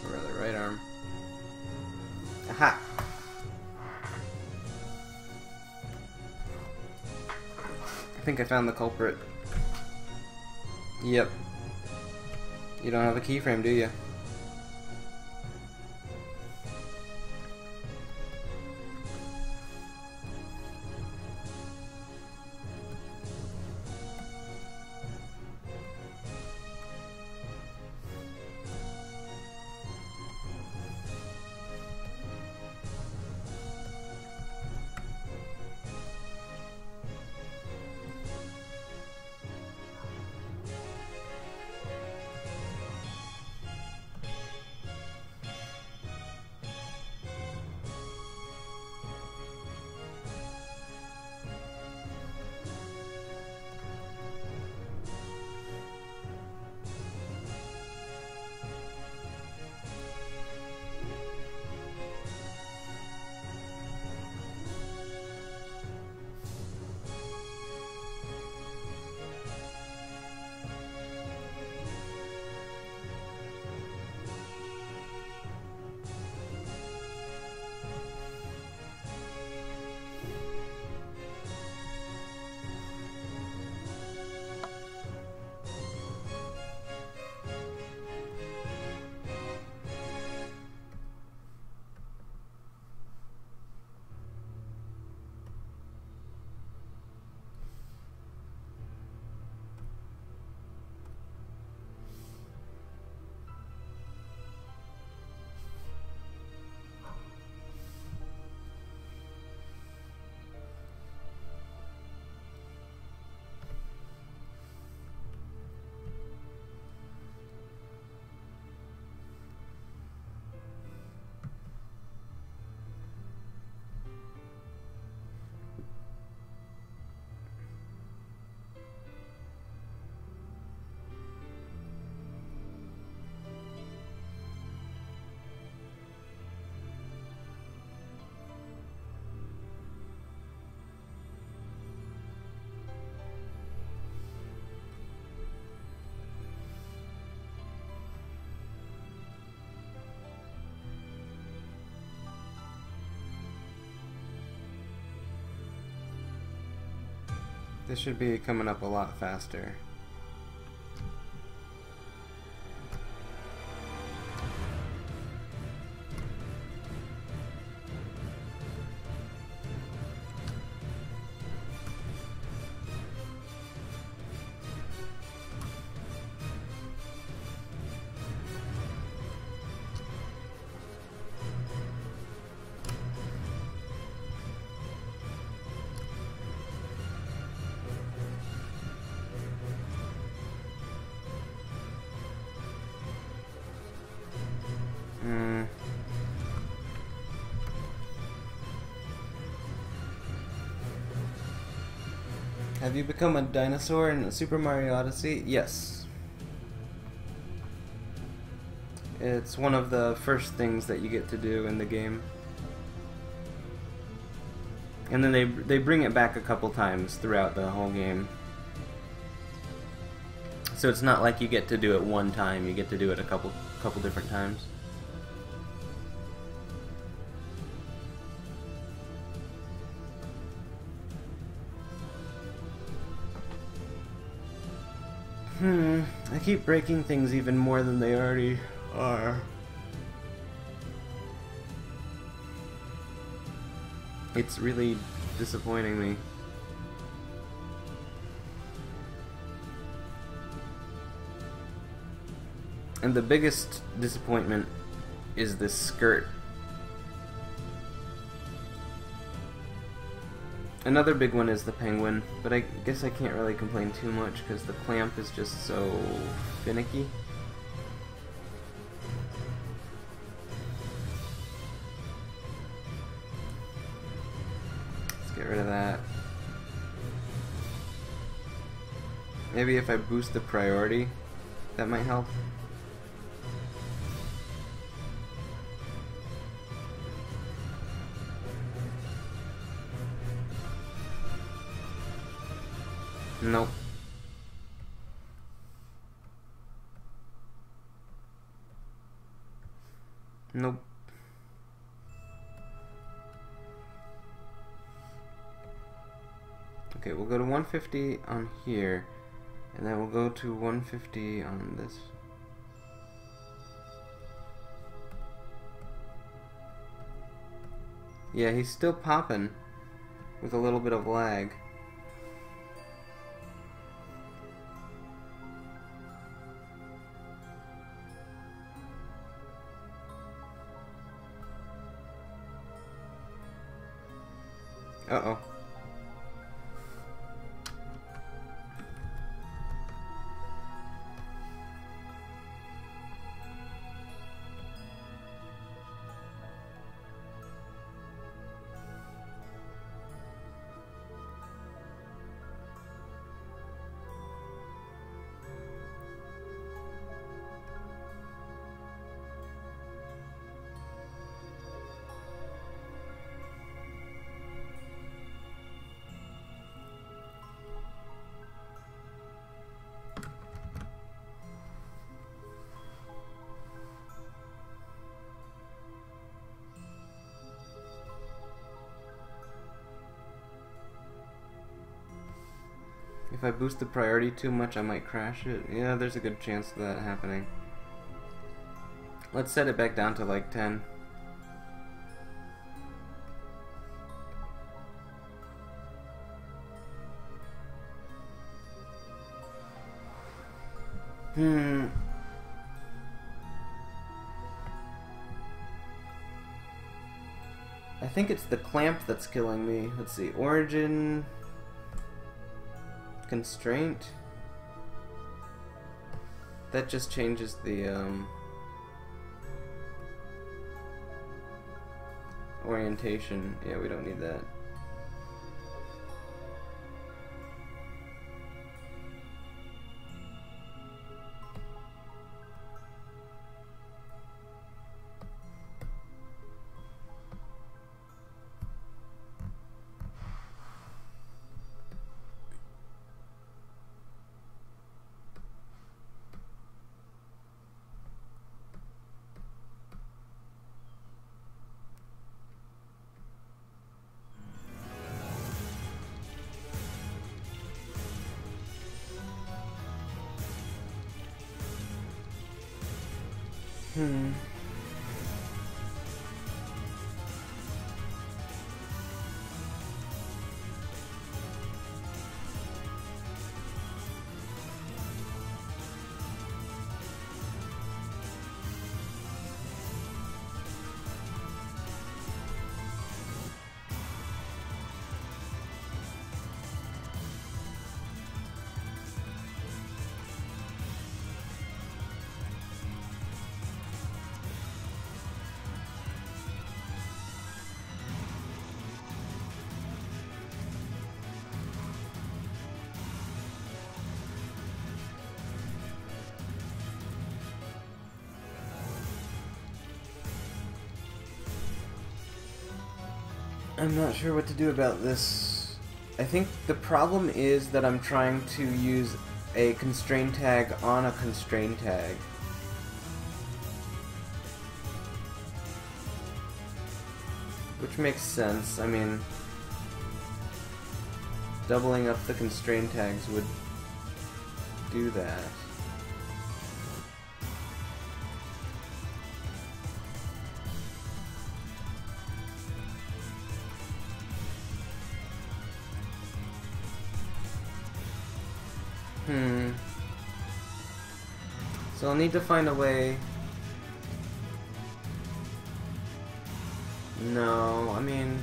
[SPEAKER 1] Or rather, right arm. Aha! I think I found the culprit. Yep. You don't have a keyframe, do you? This should be coming up a lot faster. Have you become a dinosaur in Super Mario Odyssey? Yes. It's one of the first things that you get to do in the game. And then they bring it back a couple times throughout the whole game. So it's not like you get to do it one time, you get to do it a couple different times. I keep breaking things even more than they already are. It's really disappointing me. And the biggest disappointment is this skirt. Another big one is the penguin, but I guess I can't really complain too much because the clamp is just so finicky. Let's get rid of that. Maybe if I boost the priority, that might help. Nope. Nope. Okay, we'll go to 150 on here, and then we'll go to 150 on this Yeah, he's still popping with a little bit of lag. Uh-oh. If I boost the priority too much, I might crash it. Yeah, there's a good chance of that happening. Let's set it back down to like 10. I think it's the clamp that's killing me. Let's see. Origin... Constraint? That just changes the orientation. Yeah, we don't need that. I'm not sure what to do about this. I think the problem is that I'm trying to use a constraint tag on a constraint tag. Which makes sense. I mean, doubling up the constraint tags would do that. So I'll need to find a way. No, I mean,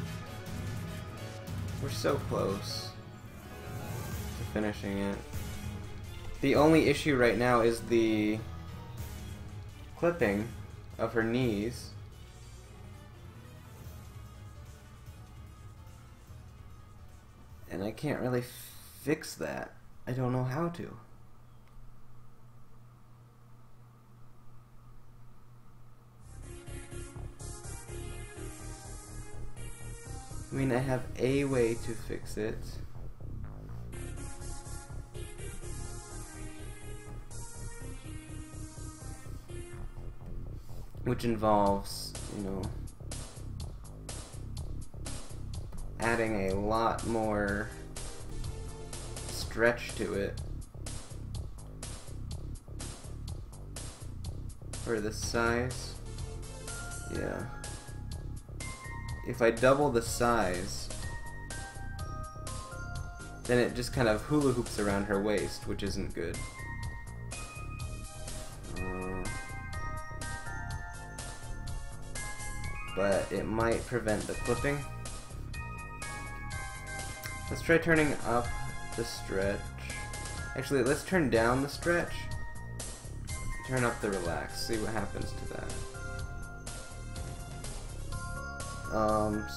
[SPEAKER 1] we're so close to finishing it. The only issue right now is the clipping of her knees. And I can't really fix that. I don't know how to. I mean, I have a way to fix it. Which involves, you know, adding a lot more stretch to it for this size. Yeah. if I double the size, then it just kind of hula hoops around her waist, which isn't good. But it might prevent the clipping. Let's try turning up the stretch. Actually, let's turn down the stretch. Turn up the relax. See what happens to that.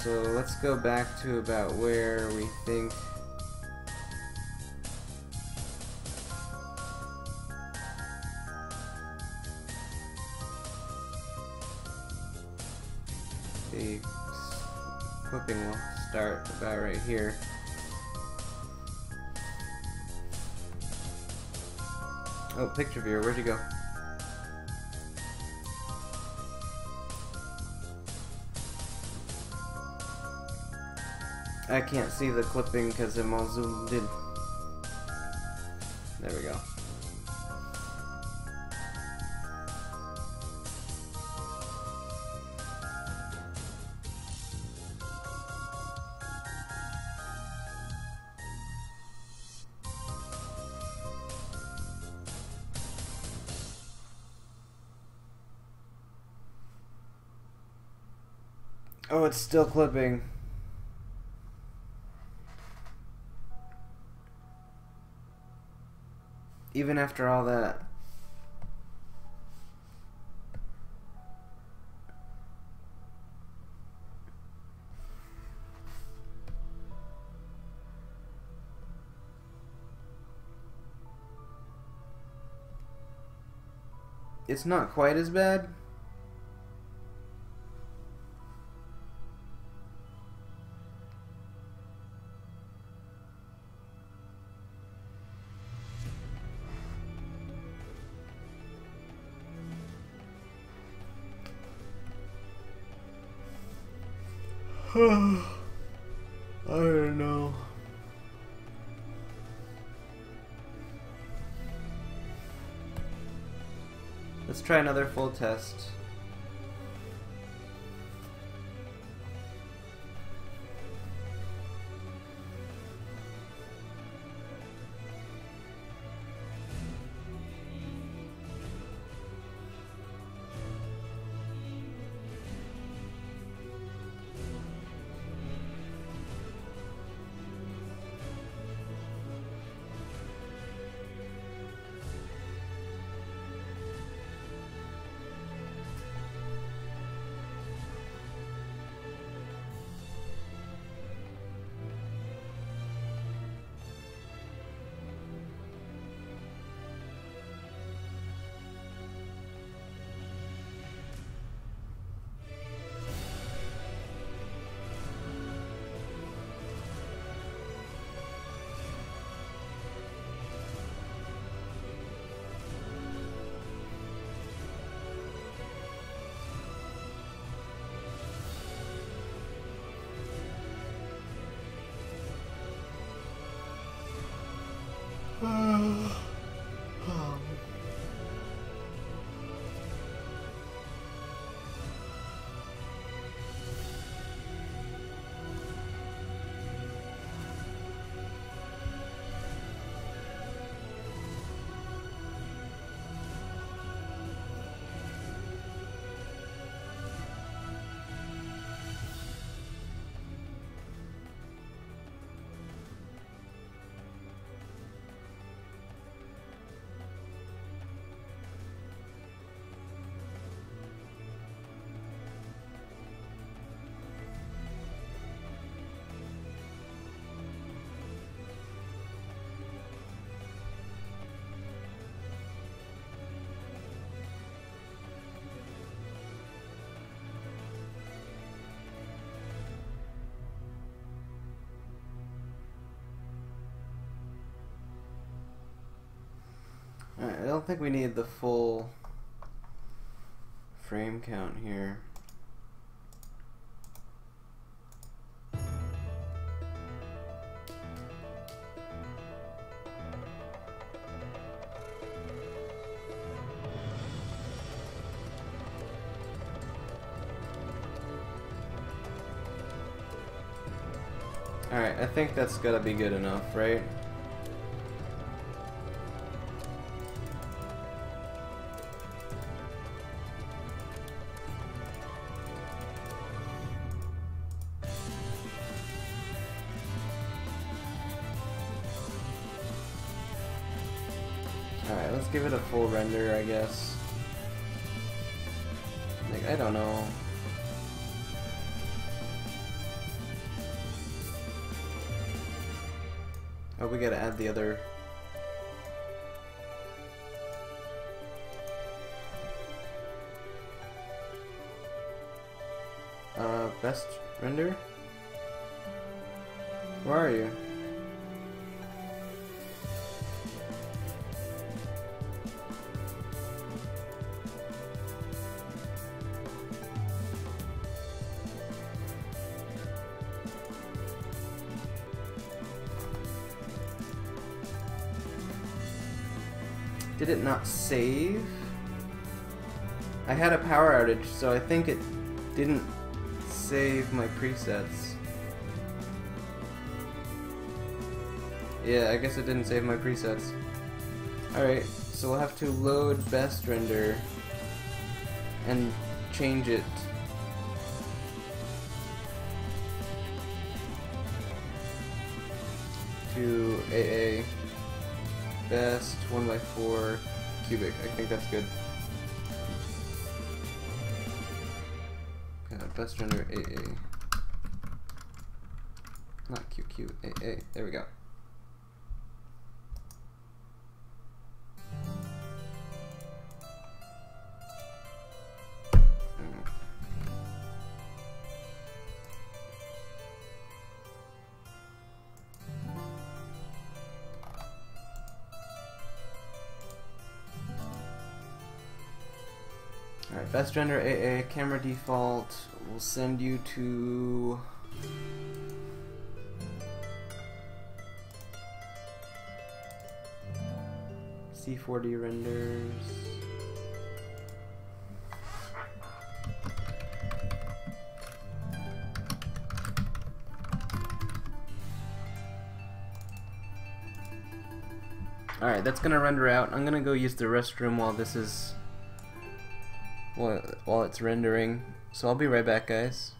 [SPEAKER 1] So let's go back to about where we think the clipping will start about right here. Oh, picture viewer, where'd you go? I can't see the clipping because I'm all zoomed in. There we go. Oh, it's still clipping. Even after all that. It's not quite as bad. I don't know. Let's try another full test. Alright, I don't think we need the full frame count here. Alright, I think that's gotta be good enough, right? Alright, let's give it a full render, I guess. Like, I don't know. Oh, we gotta add the other. Best render? Where are you? Did it not save? I had a power outage, so I think it didn't save my presets. Yeah, I guess it didn't save my presets. Alright, so we'll have to load best render and change it. To AA. Best 1x4 cubic. I think that's good. Best render AA. Not QQ, AA. There we go. Alright, best render AA, camera default, will send you to C4D renders. Alright, that's gonna render out. I'm gonna go use the restroom while this is while it's rendering. So I'll be right back, guys.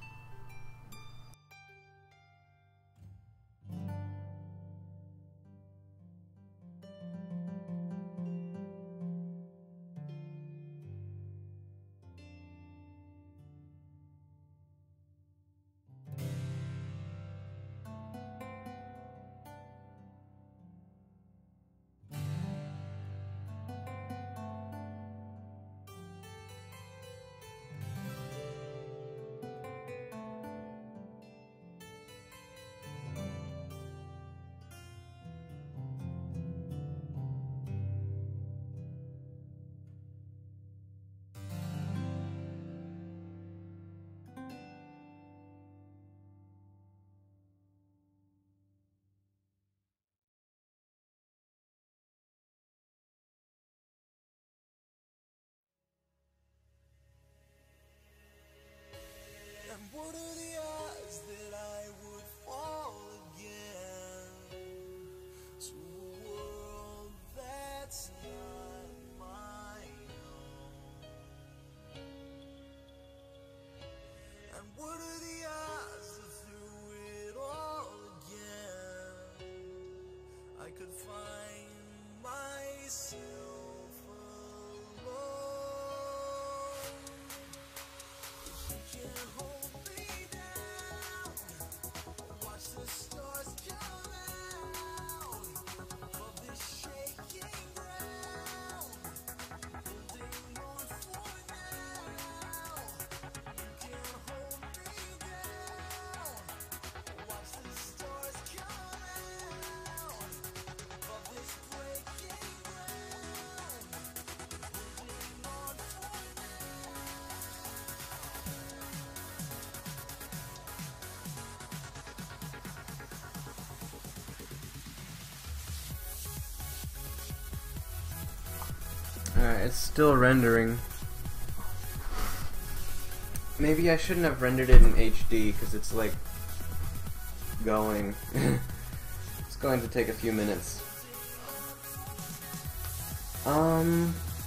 [SPEAKER 2] What are the odds that I would fall again to a world that's not my own? And what are the odds that through it all again I could find myself alone? If you can't hold the stars come out of this shaking ground, holding on for now. You can't hold me down. Watch the stars come out of this breaking ground, holding on for now.
[SPEAKER 1] Alright, it's still rendering. Maybe I shouldn't have rendered it in HD because it's like going. It's going to take a few minutes.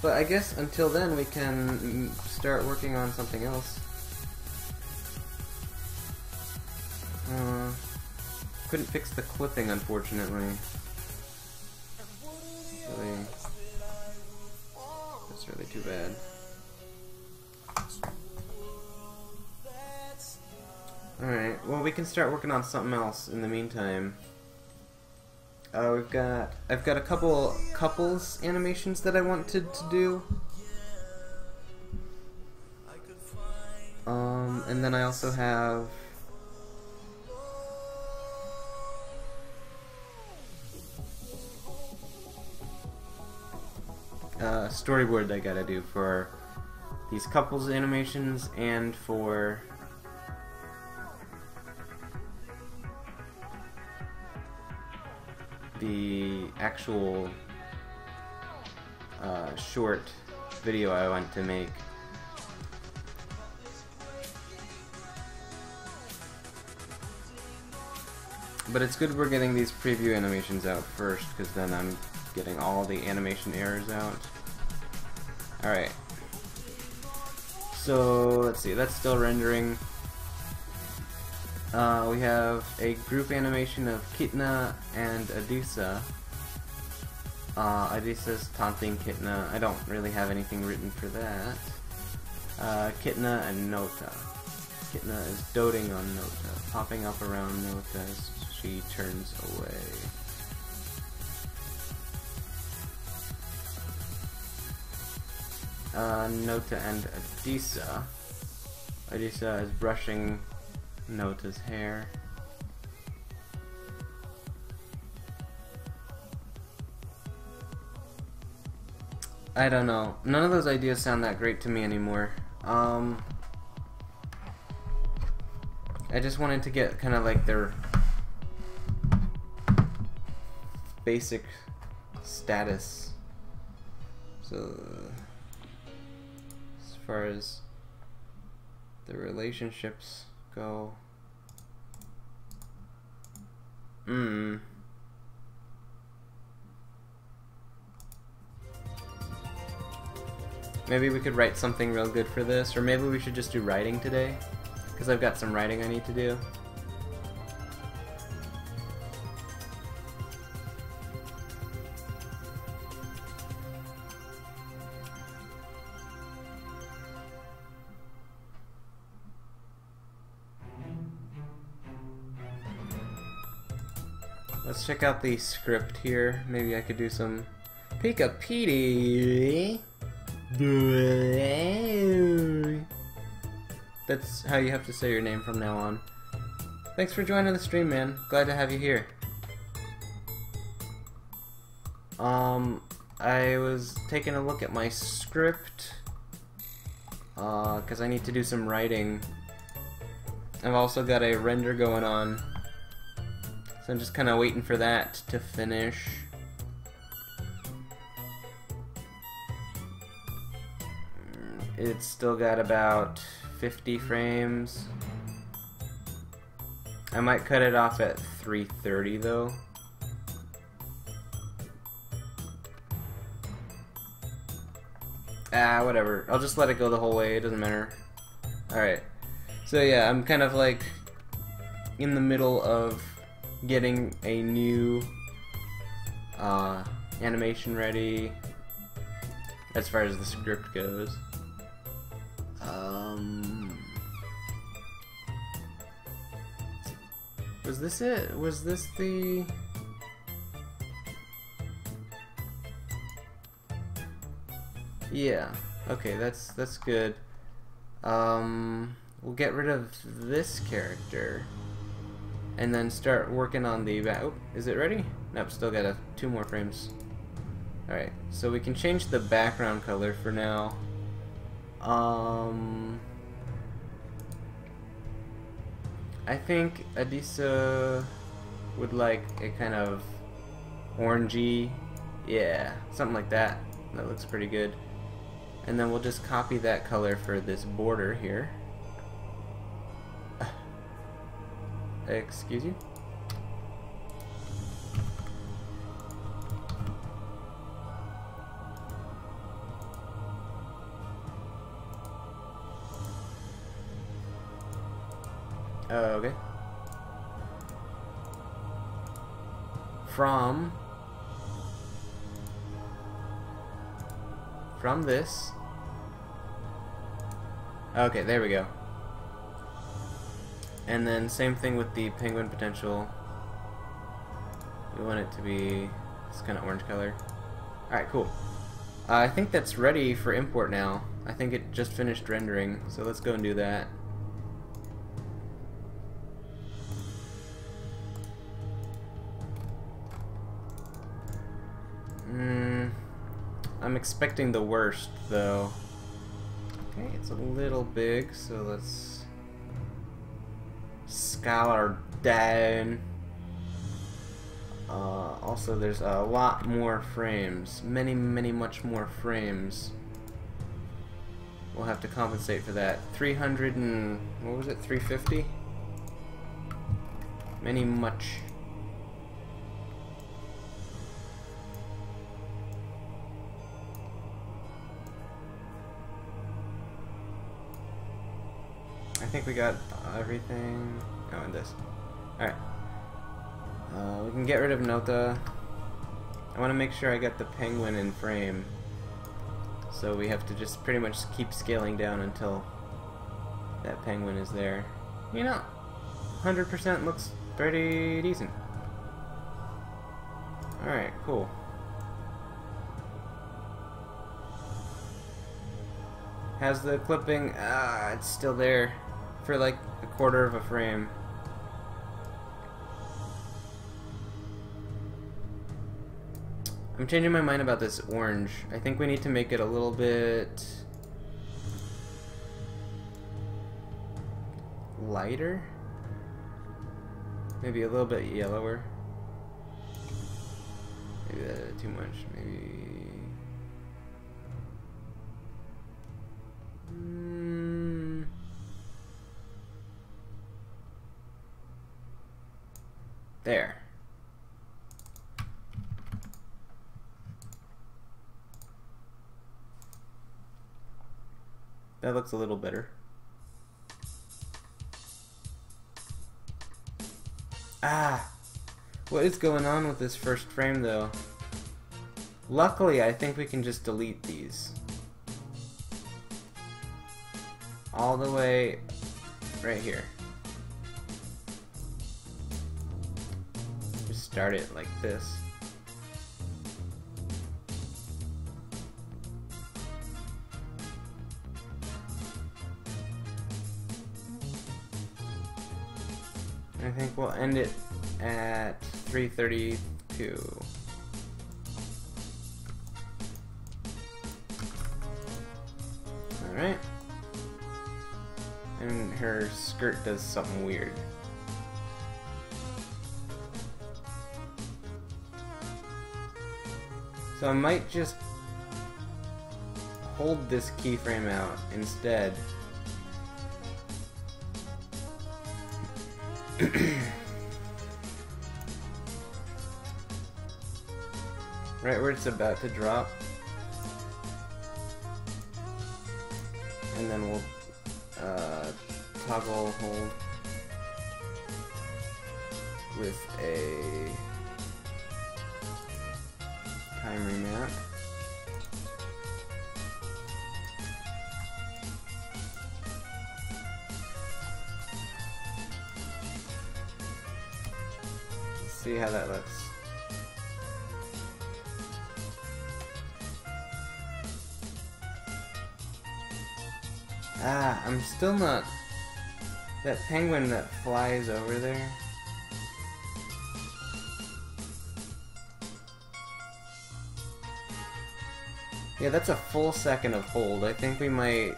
[SPEAKER 1] But I guess until then we can start working on something else. Couldn't fix the clipping, unfortunately. That's really too bad. Alright, well we can start working on something else in the meantime. I've got a couple couples animations that I wanted to do. And then I also have a storyboard I gotta do for these couples animations and for the actual short video I want to make. But it's good we're getting these preview animations out first, because then I'm getting all the animation errors out. Alright. So, let's see, that's still rendering. We have a group animation of Kitna and Adisa. Adisa's taunting Kitna. I don't really have anything written for that. Kitna and Nota. Kitna is doting on Nota, popping up around Nota as she turns away. Nota and Adisa. Adisa is brushing Nota's hair. I don't know. None of those ideas sound that great to me anymore. I just wanted to get kind of like their basic status. So, as far as the relationships go, maybe we could write something real good for this, or maybe we should just do writing today, because I've got some writing I need to do. Let's check out the script here. Maybe I could do some Pika PD. That's how you have to say your name from now on. Thanks for joining the stream, man. Glad to have you here. I was taking a look at my script because I need to do some writing. I've also got a render going on, so I'm just kind of waiting for that to finish. It's still got about 50 frames. I might cut it off at 330 though. Whatever. I'll just let it go the whole way, it doesn't matter. Alright. So yeah, I'm kind of like in the middle of getting a new animation ready as far as the script goes. Was this it? Was this the... Yeah. Okay, that's good. We'll get rid of this character and then start working on the back. Oh, is it ready? Nope, still got 2 more frames. Alright, so we can change the background color for now. I think Adisa would like a kind of orangey, yeah, something like that. That looks pretty good. And then we'll just copy that color for this border here. Excuse you? Okay. From this. Okay, there we go. And then same thing with the penguin potential. We want it to be this kind of orange color. Alright, cool. I think that's ready for import now. I think it just finished rendering, so let's go and do that. I'm expecting the worst, though. Okay, it's a little big, so let's scale her down. Also, there's a lot more frames. Many, much more frames. We'll have to compensate for that. 300 and... what was it? 350? Many, much. I think we got everything. Oh, and this. Alright. We can get rid of Nota. I want to make sure I get the penguin in frame. So we have to just pretty much keep scaling down until that penguin is there. You know, 100% looks pretty decent. Alright, cool. How's the clipping? It's still there for like a quarter of a frame. I'm changing my mind about this orange. I think we need to make it a little bit lighter. Maybe a little bit yellower. Maybe that's too much. Maybe. There. That looks a little better. Ah! What is going on with this first frame, though? Luckily, I think we can just delete these. All the way right here. Just start it like this. I think we'll end it at 332. Alright. And her skirt does something weird. So I might just hold this keyframe out instead. Right where it's about to drop, and then we'll toggle hold with a time remap. Let's see how that looks. Ah, I'm still not... That penguin that flies over there. Yeah, that's a full second of hold. I think we might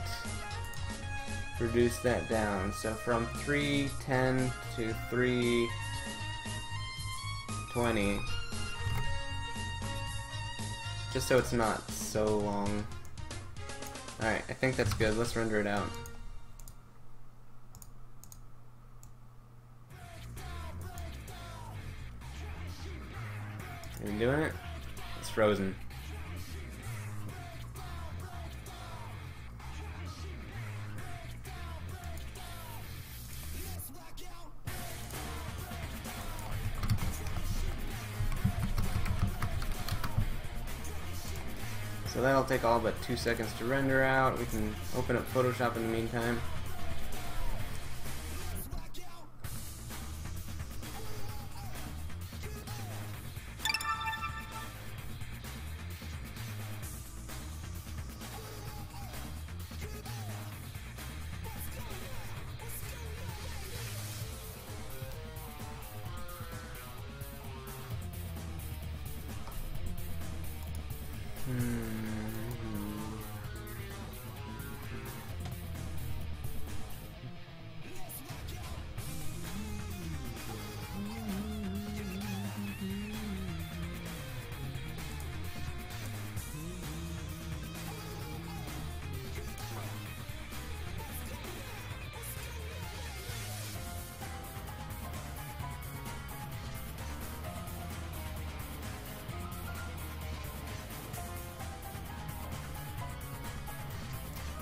[SPEAKER 1] reduce that down. So from 310 to 320. Just so it's not so long. Alright, I think that's good. Let's render it out. Are you doing it? It's frozen. So that'll take all but 2 seconds to render out. We can open up Photoshop in the meantime.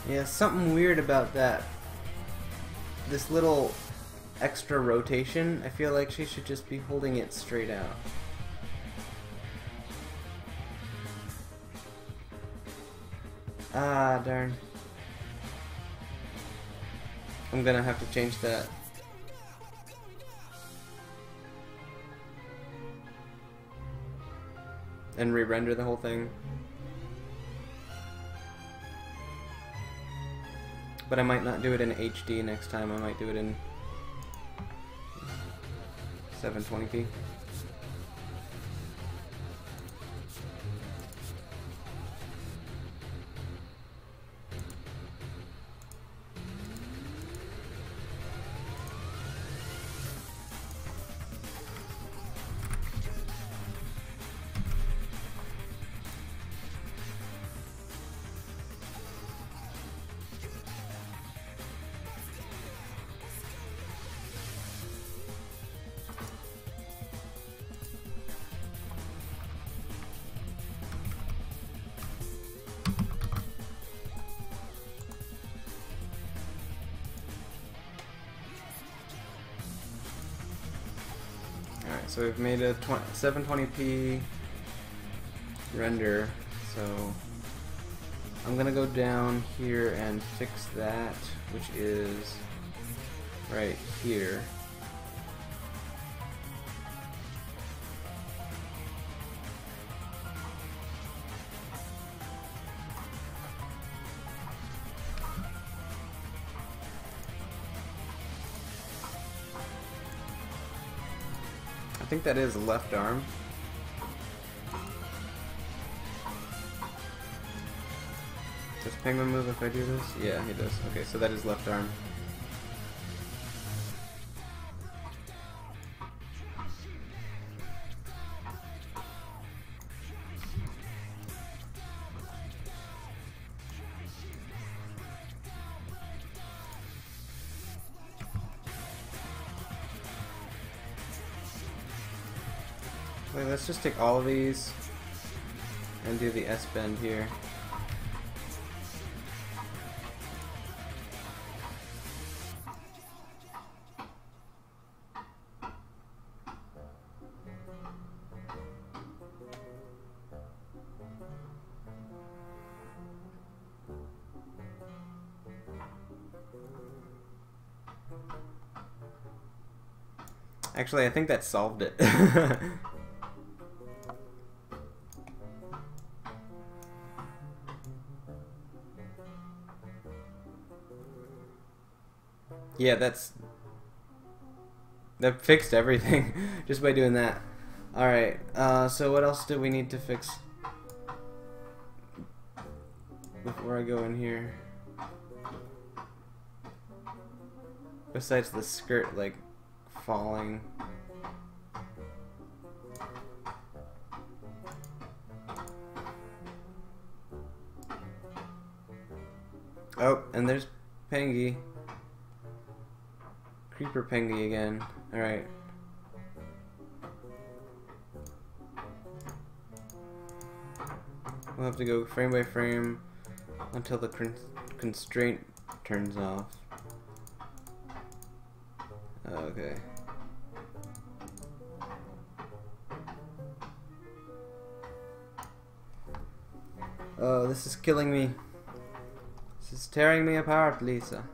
[SPEAKER 1] Yeah, something weird about that. This little extra rotation, I feel like she should just be holding it straight out. Ah, darn. I'm gonna have to change that. And re-render the whole thing. But I might not do it in HD next time. I might do it in 720p. So we've made a 720p render, so I'm gonna go down here and fix that, which is right here. I think that is left arm. Does Penguin move if I do this? Yeah, he does. Okay, so that is left arm. Wait, let's just take all of these and do the S bend here. Actually, I think that solved it. Yeah, that fixed everything just by doing that. Alright, so what else do we need to fix before I go in here? Besides the skirt, like, falling. Oh, and there's Pengi. Creeper Pengi again. Alright. We'll have to go frame by frame until the constraint turns off. Okay. Oh, this is killing me. This is tearing me apart, Lisa.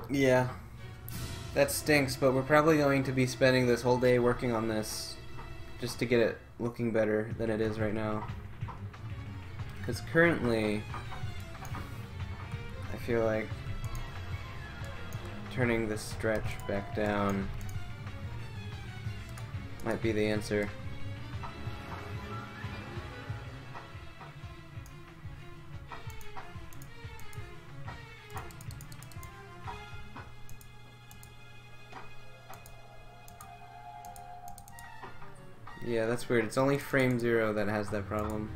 [SPEAKER 1] Yeah, that stinks, but we're probably going to be spending this whole day working on this just to get it looking better than it is right now. Because currently, I feel like turning the stretch back down might be the answer. Yeah, that's weird. It's only frame 0 that has that problem.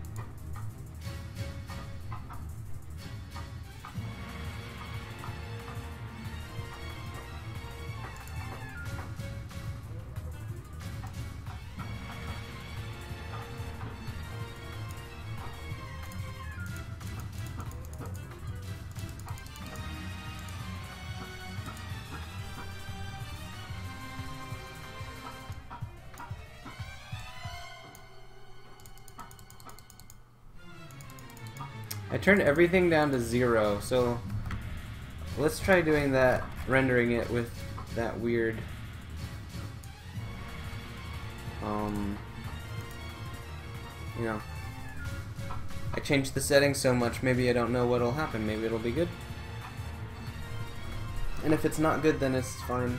[SPEAKER 1] I turned everything down to 0, so let's try doing that, rendering it with that weird you know, I changed the settings so much, maybe I don't know what'll happen, maybe it'll be good. And if it's not good, then it's fine.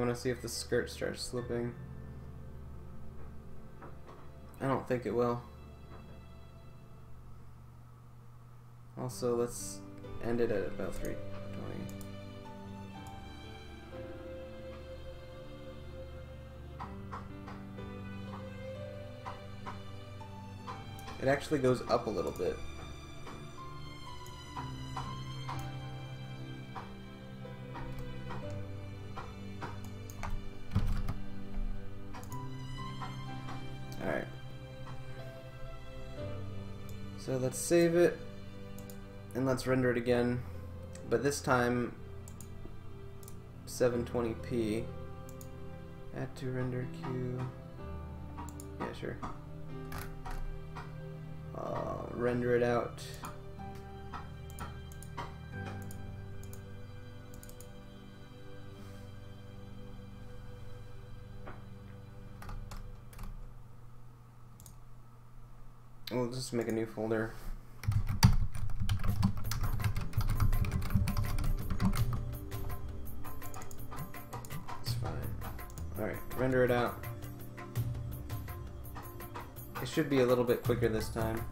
[SPEAKER 1] I want to see if the skirt starts slipping. I don't think it will. Also, let's end it at about 320. It actually goes up a little bit. Alright. So let's save it and let's render it again, but this time 720p. Add to render queue. Yeah, sure. Render it out. We'll just make a new folder. It's fine. Alright, render it out. It should be a little bit quicker this time.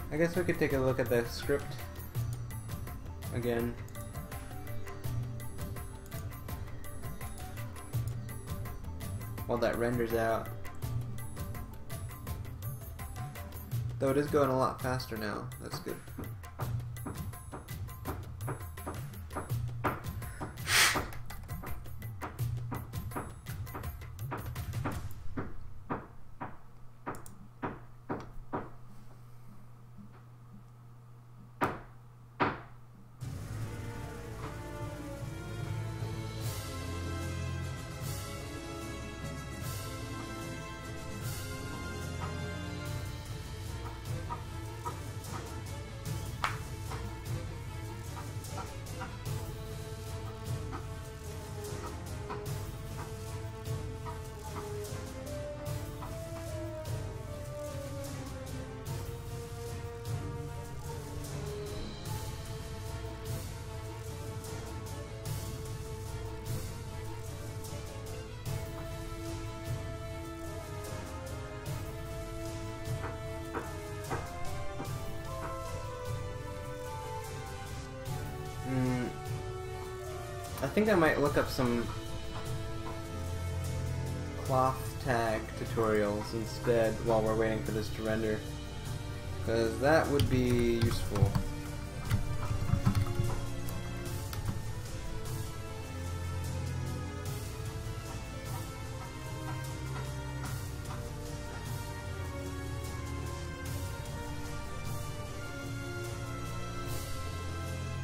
[SPEAKER 1] I guess we could take a look at the script again. While that renders out. Though it is going a lot faster now. That's good. I think I might look up some cloth tag tutorials instead while we're waiting for this to render, because that would be useful.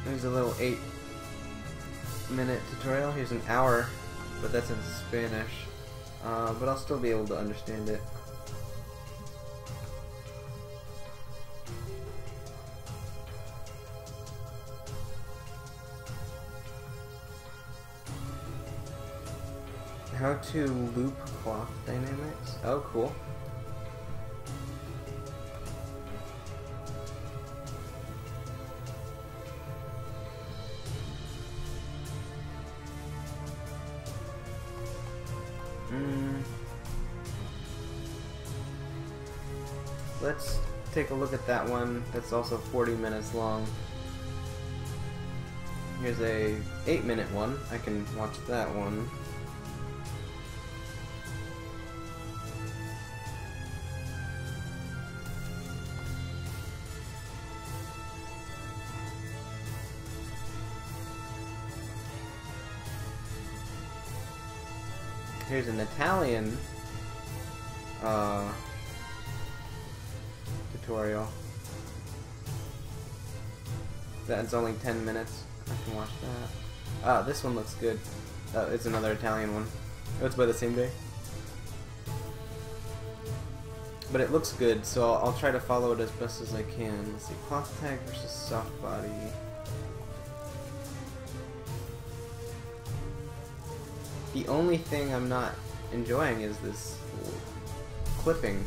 [SPEAKER 1] There's a little 8-minute tutorial. Here's an hour, but that's in Spanish. But I'll still be able to understand it. How to loop cloth dynamics. Oh, cool. Let's take a look at that one. That's also 40 minutes long. Here's a 8-minute one. I can watch that one. Here's an Italian tutorial. That's only 10 minutes. I can watch that. Ah, this one looks good. It's another Italian one. Oh, it's by the same day. But it looks good, so I'll try to follow it as best as I can. Let's see, cloth tag versus soft body. The only thing I'm not enjoying is this clipping.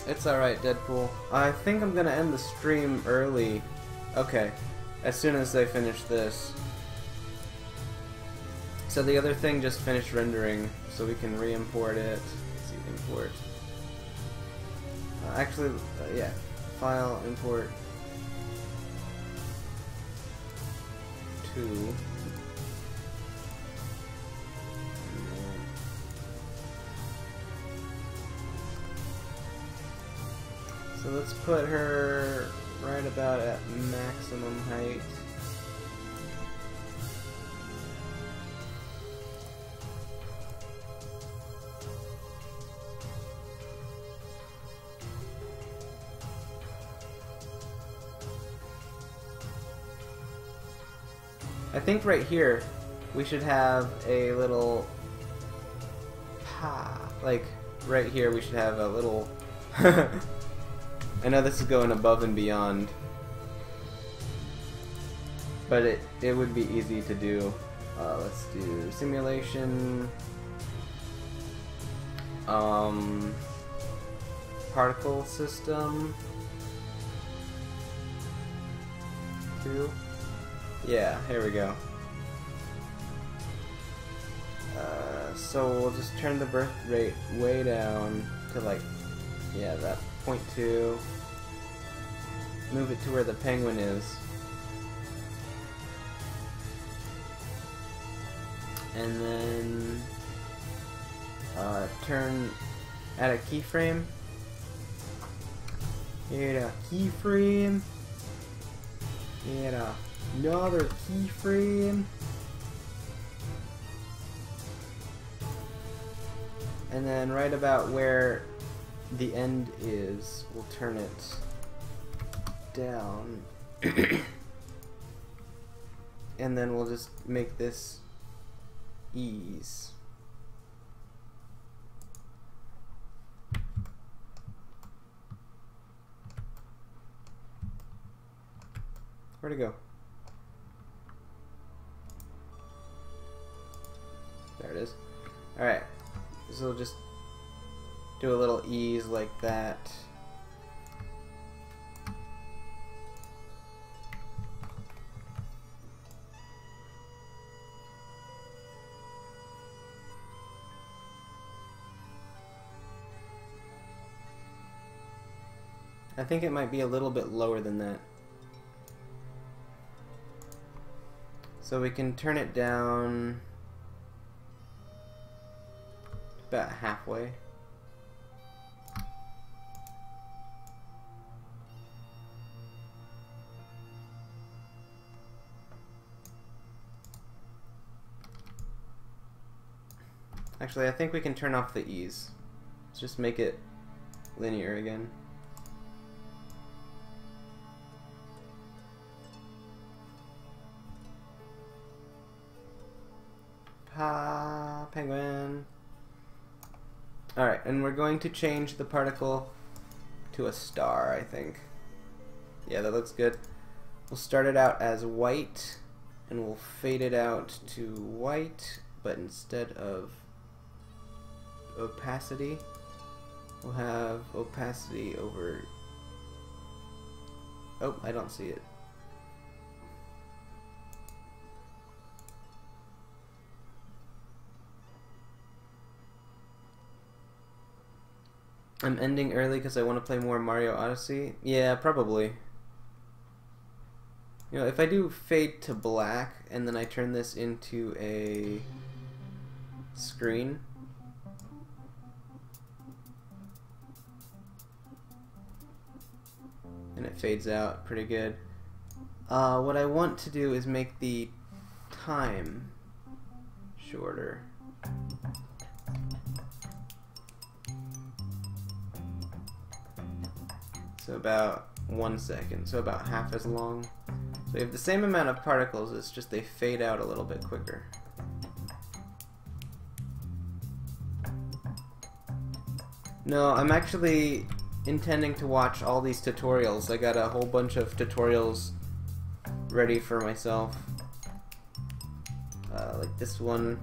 [SPEAKER 1] It's alright, Deadpool. I think I'm gonna end the stream early. Okay, as soon as I finish this. So the other thing just finished rendering, so we can re-import it. Let's see, import. Actually, yeah, file, import to. So let's put her right about at maximum height. I think right here we should have a little like right here we should have a little I know this is going above and beyond, but it would be easy to do. Let's do simulation, particle system 2. Yeah, here we go. So we'll just turn the birth rate way down to like, yeah, that 0.2. Move it to where the penguin is. And then add a keyframe. Add a keyframe. Add another keyframe. And then right about where the end is, we'll turn it down. And then we'll just make this ease. Where'd it go? There it is. Alright, so we'll just do a little ease like that. I think it might be a little bit lower than that. So we can turn it down about halfway. Actually, I think we can turn off the ease. Let's just make it linear again. Penguin. Alright, and we're going to change the particle to a star, I think. Yeah, that looks good. We'll start it out as white, and we'll fade it out to white, but instead of opacity, we'll have opacity over... Oh, I don't see it. I'm ending early because I want to play more Mario Odyssey. Yeah, probably. You know, if I do fade to black and then I turn this into a screen, and it fades out pretty good. What I want to do is make the time shorter. So about 1 second, so about half as long. So we have the same amount of particles, it's just they fade out a little bit quicker. No, I'm actually intending to watch all these tutorials. I got a whole bunch of tutorials ready for myself. Like this one.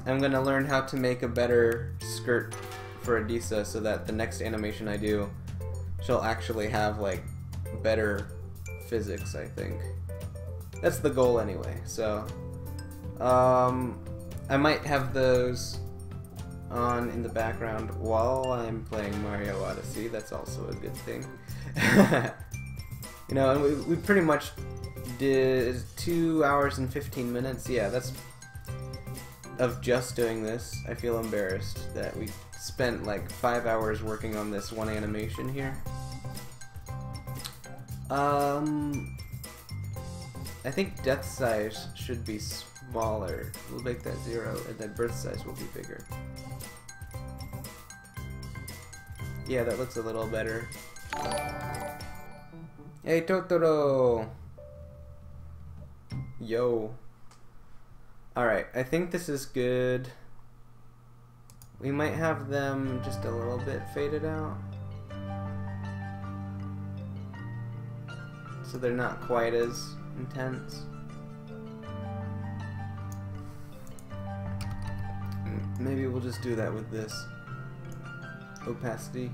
[SPEAKER 1] I'm gonna learn how to make a better skirt for Adisa so that the next animation I do, she'll actually have like better physics, I think. That's the goal anyway, so I might have those on in the background while I'm playing Mario Odyssey. That's also a good thing. You know, and we pretty much did 2 hours and 15 minutes. Yeah, that's of just doing this. I feel embarrassed that we spent like 5 hours working on this one animation here. I think death size should be smaller. We'll make that 0, and then birth size will be bigger. Yeah, that looks a little better. Hey, Totoro! Yo. Alright, I think this is good. We might have them just a little bit faded out, so they're not quite as intense. Maybe we'll just do that with this opacity.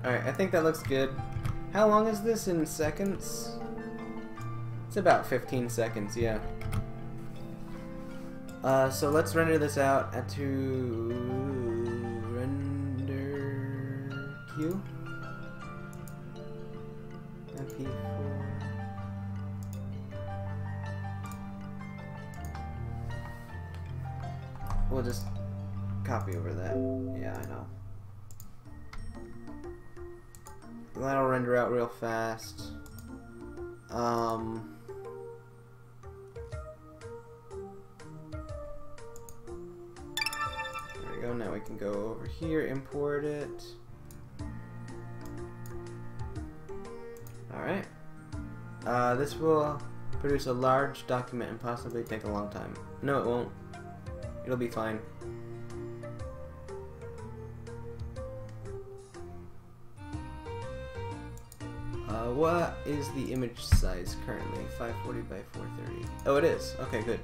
[SPEAKER 1] Alright, I think that looks good. How long is this in seconds? It's about 15 seconds, yeah. So let's render this out at to render queue. MP4. We'll just copy over that. Yeah, I know. That'll render out real fast. There we go. Now we can go over here, import it. Alright. This will produce a large document and possibly take a long time. No, it won't. It'll be fine. What is the image size currently? 540 by 430. Oh, it is. Okay, good.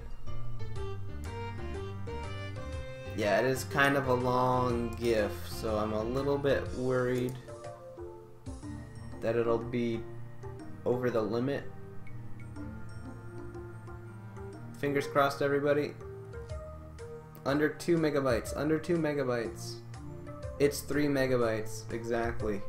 [SPEAKER 1] Yeah, it is kind of a long GIF, so I'm a little bit worried that it'll be over the limit. Fingers crossed, everybody. Under 2 megabytes. Under 2 megabytes. It's 3 megabytes. Exactly.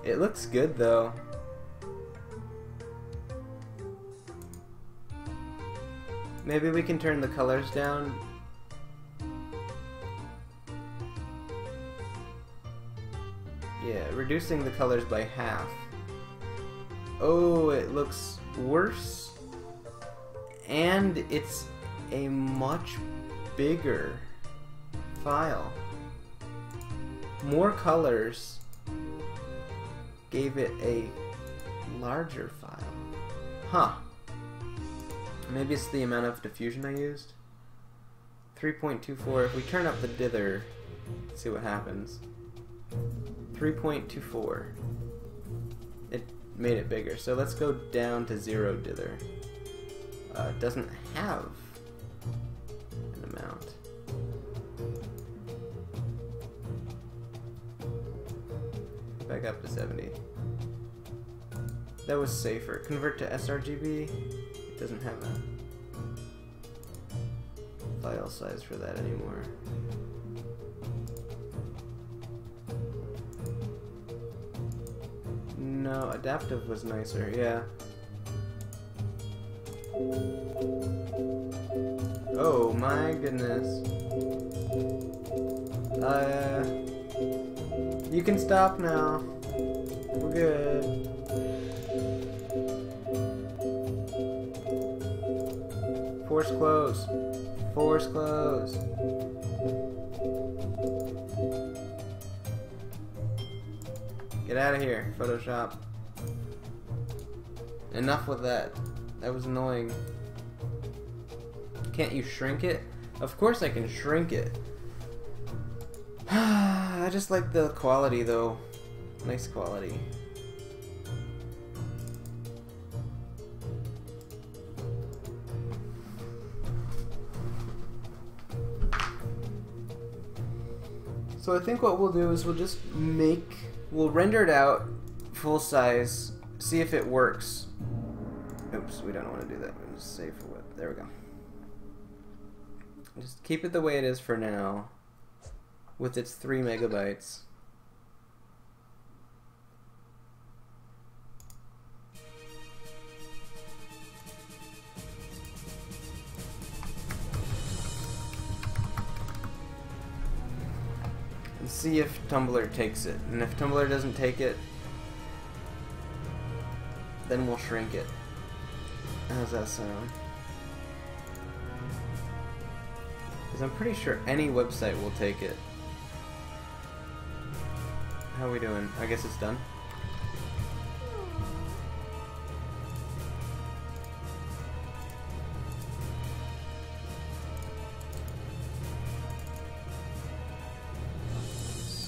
[SPEAKER 1] It looks good though. Maybe we can turn the colors down. Yeah, reducing the colors by half. Oh, it looks worse. And it's a much bigger file. More colors gave it a larger file. Huh. Maybe it's the amount of diffusion I used. 3.24. If we turn up the dither, see what happens. 3.24. It made it bigger. So let's go down to 0 dither. It doesn't have an amount. Back up to 70. That was safer. Convert to sRGB. It doesn't have a file size for that anymore. No, adaptive was nicer, yeah. Oh my goodness. You can stop now. We're good. Force close. Force close. Get out of here, Photoshop. Enough with that. That was annoying. Can't you shrink it? Of course I can shrink it. I just like the quality though. Nice quality. So I think what we'll do is we'll render it out full size, see if it works. Oops, we don't want to do that. We'll just save for what. There we go. Just keep it the way it is for now, with its 3 megabytes. And see if Tumblr takes it. And if Tumblr doesn't take it, then we'll shrink it. How's that sound? Because I'm pretty sure any website will take it. How are we doing? I guess it's done.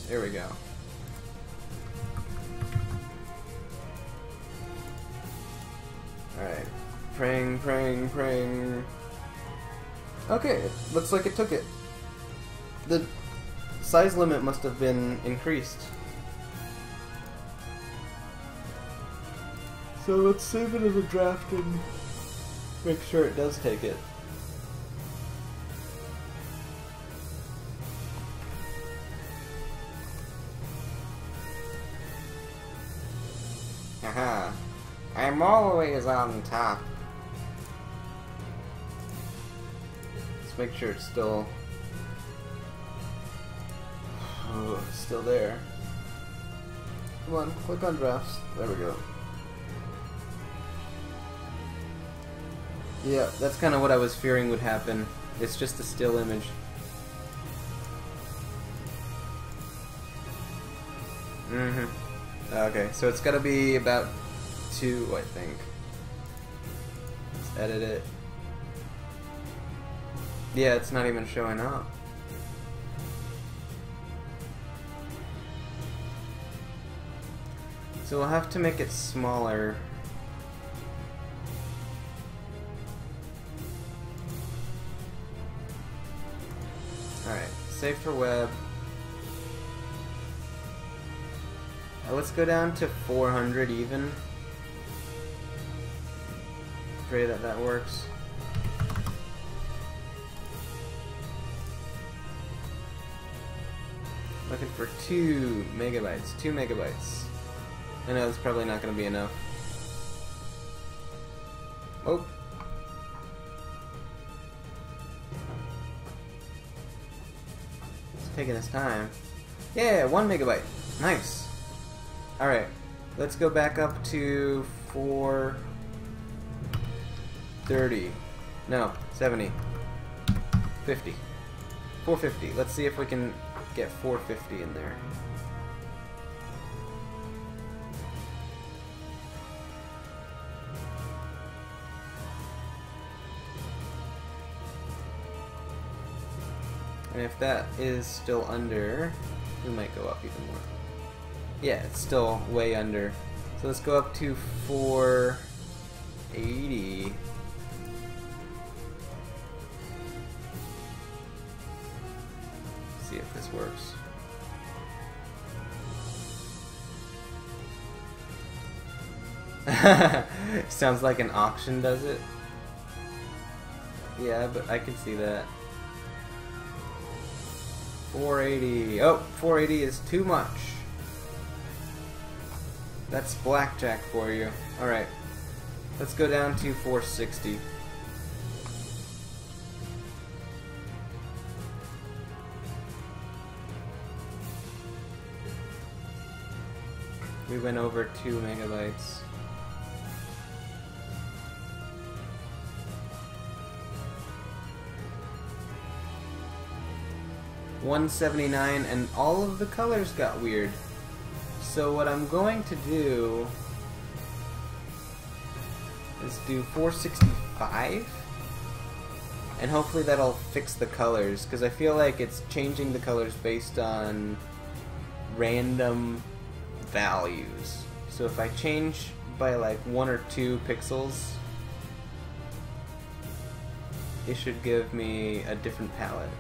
[SPEAKER 1] There we go. Alright. Praying, praying, praying. Okay, it looks like it took it. The size limit must have been increased. So let's save it as a draft and make sure it does take it. Haha. I'm always on top. Let's make sure it's still still there. Come on, click on drafts. There we go. Yeah, that's kind of what I was fearing would happen. It's just a still image. Okay, so it's gotta be about 2, I think. Let's edit it. Yeah, it's not even showing up. So we'll have to make it smaller. Alright, save for web. Let's go down to 400 even. Pray that that works. Looking for 2 megabytes. 2 megabytes. I know that's probably not going to be enough. Oh. It's taking its time. Yeah, 1 megabyte. Nice. Alright, let's go back up to 430. No, 70. 50. 450. Let's see if we can get 450 in there. And if that is still under, we might go up even more. Yeah, it's still way under. So let's go up to 480. See if this works. Sounds like an auction, does it? Yeah, but I can see that. 480. Oh, 480 is too much. That's blackjack for you. Alright. Let's go down to 460. We went over 2 megabytes. 179, and all of the colors got weird. So what I'm going to do is do 465, and hopefully that'll fix the colors, because I feel like it's changing the colors based on random values. So if I change by like 1 or 2 pixels, it should give me a different palette,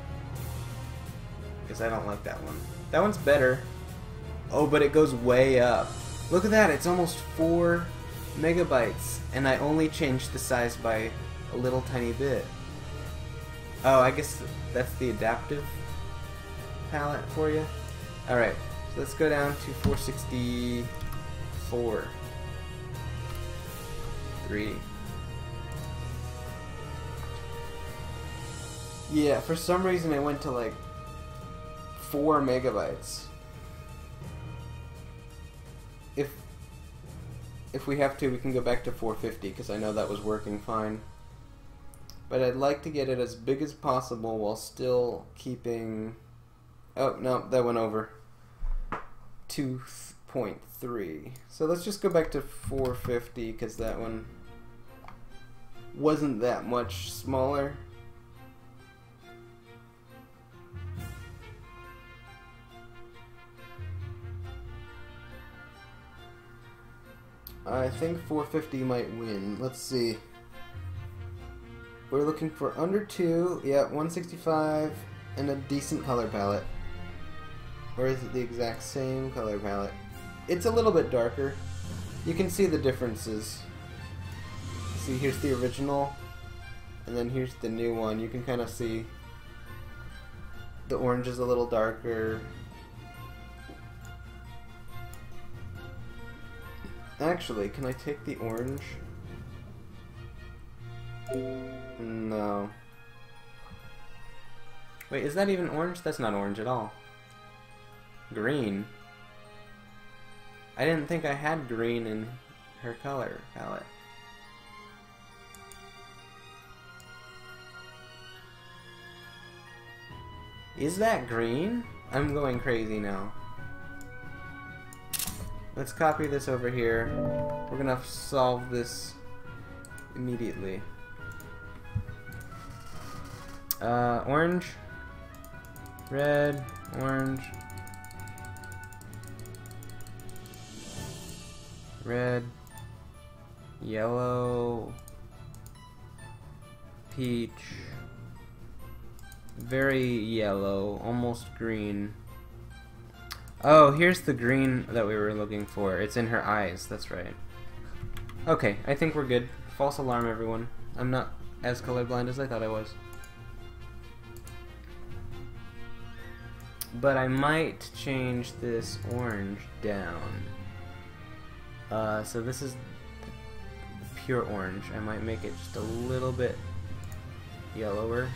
[SPEAKER 1] because I don't like that one. That one's better. Oh, but it goes way up. Look at that, it's almost 4 megabytes, and I only changed the size by a little tiny bit. Oh, I guess that's the adaptive palette for you. Alright, so let's go down to 464. 3. Yeah, for some reason it went to like 4 megabytes. If we have to, we can go back to 450, because I know that was working fine. But I'd like to get it as big as possible while still keeping... Oh, no, that went over. 2.3. So let's just go back to 450, because that one wasn't that much smaller. I think 450 might win. Let's see. We're looking for under 2, yeah, 165, and a decent color palette. Or is it the exact same color palette? It's a little bit darker. You can see the differences. See, here's the original, and then here's the new one. You can kind of see the orange is a little darker. Actually, can I take the orange? No. Wait, is that even orange? That's not orange at all. Green? I didn't think I had green in her color palette. Is that green? I'm going crazy now. Let's copy this over here. We're gonna solve this immediately. Orange, red, orange, red, yellow, peach, very yellow, almost green. Oh, here's the green that we were looking for. It's in her eyes, that's right. Okay, I think we're good. False alarm, everyone. I'm not as colorblind as I thought I was. But I might change this orange down. So this is pure orange. I might make it just a little bit yellower.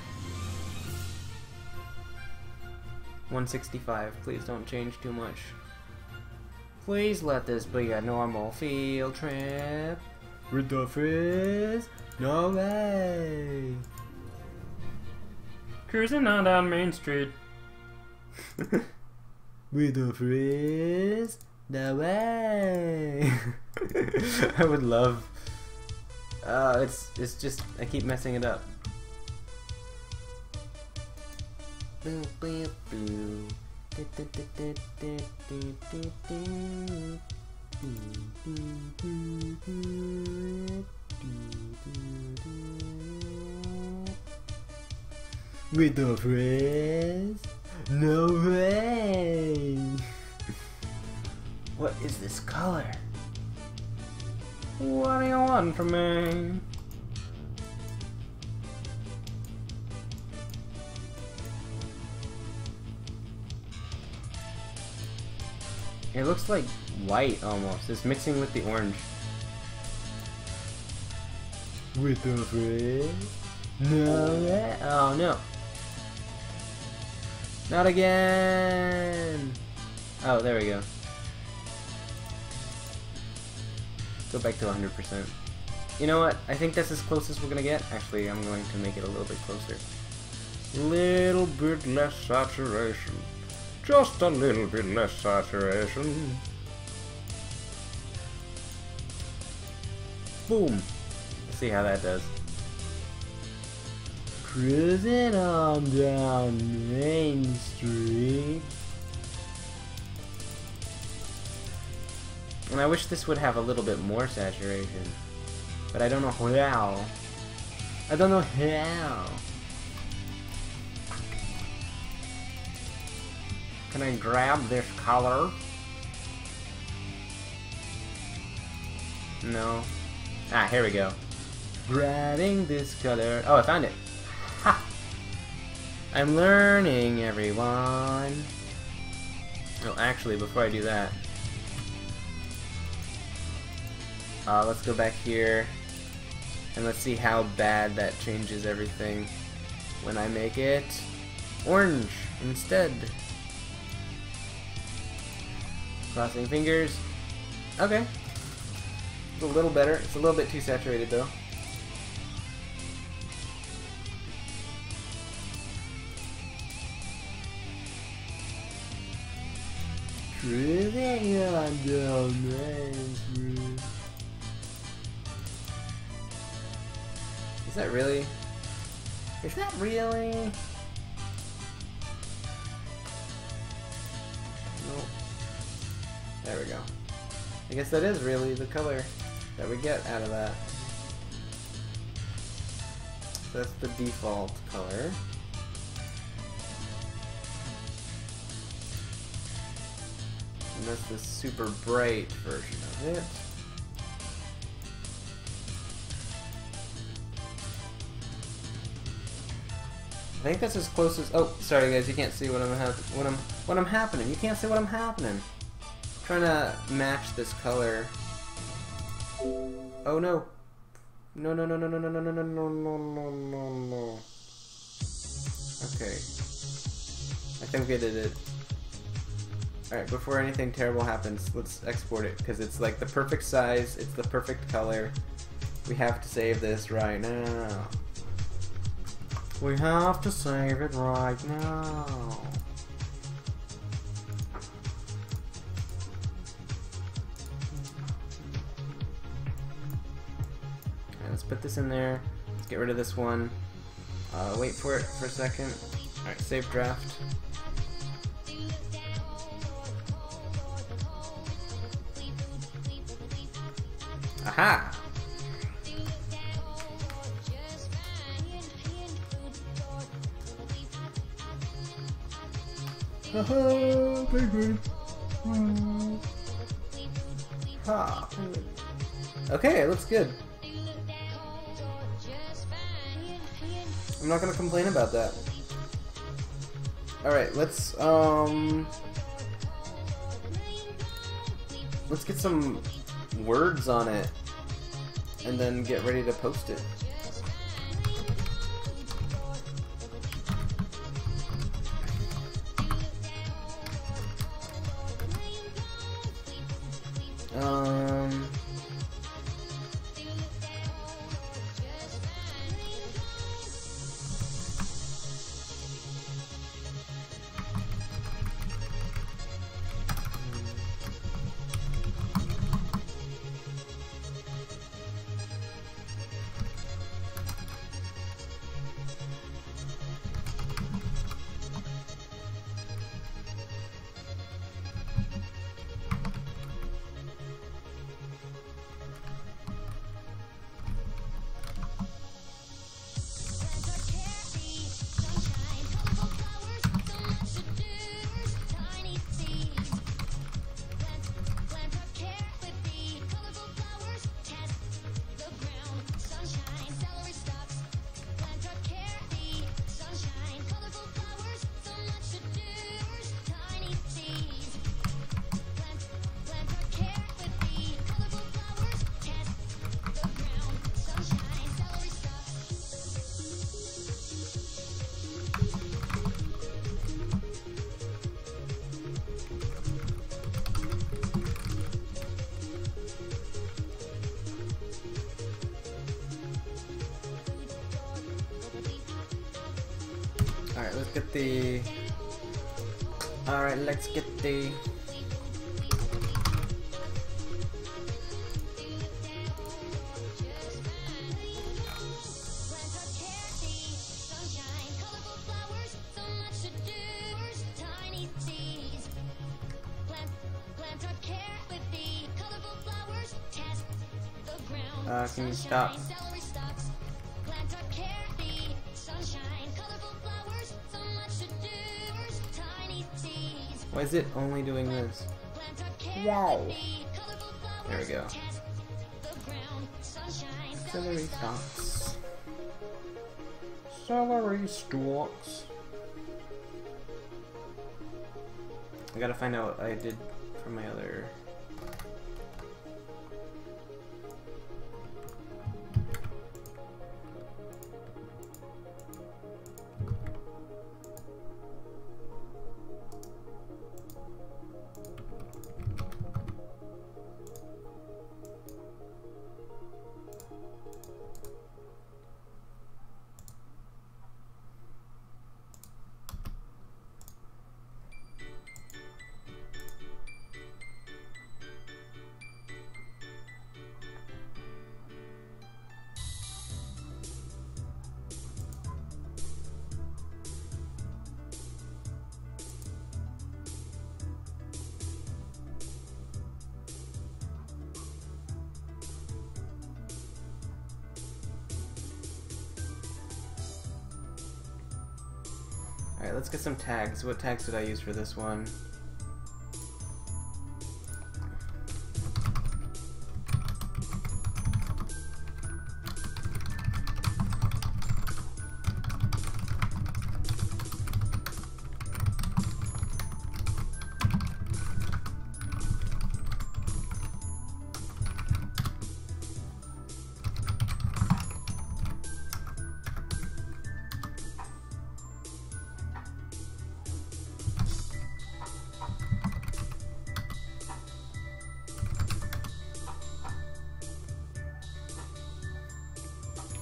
[SPEAKER 1] 165. Please don't change too much. Please let this be a normal field trip. With the frizz? No way. Cruising on down Main Street. With the frizz? No way. I would love. It's just I keep messing it up. Boo, boo, boo. With the friends? No way! What is this color? What do you want from me? It looks like white almost. It's mixing with the orange. With the friends? No way! Oh no! Not again! Oh, there we go. Go back to 100%. You know what? I think that's as close as we're gonna get. Actually, I'm going to make it a little bit closer. Little bit less saturation. Just a little bit less saturation. Boom. Let's see how that does. Cruising on down Main Street. And I wish this would have a little bit more saturation. But I don't know how. I don't know how. Can I grab this color? No. Ah, here we go. Grabbing this color. Oh, I found it. Ha! I'm learning, everyone. Oh, actually, before I do that, let's go back here and let's see how bad that changes everything when I make it orange instead. Crossing fingers. Okay. It's a little better. It's a little bit too saturated though. Cruising on down Main Street. Is that really? Is that really? Nope. There we go. I guess that is really the color that we get out of that. So that's the default color. And that's the super bright version of it. I think that's as close as. Oh, sorry guys, you can't see what I'm happening. You can't see what I'm happening. I'm trying to match this color. Oh no! No no no no no no no no no no no no no no. Okay. I think we did it. Alright, before anything terrible happens, let's export it, because it's like the perfect size, it's the perfect color. We have to save this right now. We have to save it right now. Okay, let's put this in there. Let's get rid of this one. Wait for it for a second. Alright, save draft. Aha! Haha, penguin. Ha, penguin. Okay, it looks good. I'm not gonna complain about that. Alright, let's get some words on it and then get ready to post it. let's get the... Alright, let's get the... can you stop? Why is it only doing this? Wow. There we go. Celery stalks. Celery stalks. I gotta find out what I did for my other... Alright, let's get some tags. What tags did I use for this one?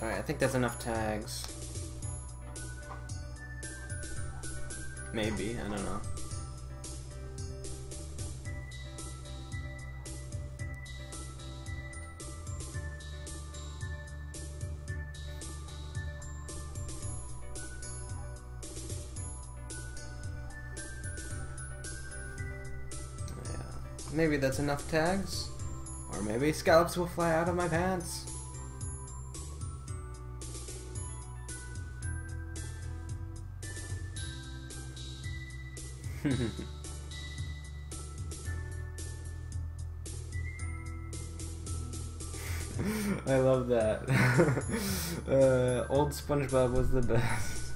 [SPEAKER 1] Alright, I think that's enough tags. Maybe, I don't know. Yeah, maybe that's enough tags. Or maybe scallops will fly out of my pants. I love that. Old SpongeBob was the best.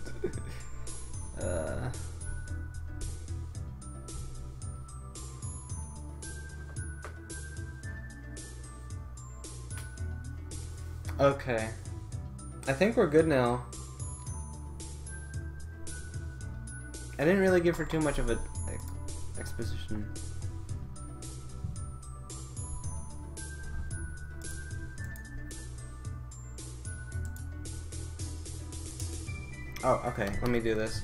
[SPEAKER 1] Okay. I think we're good now. I didn't really give her too much of an exposition. Oh, okay. Let me do this.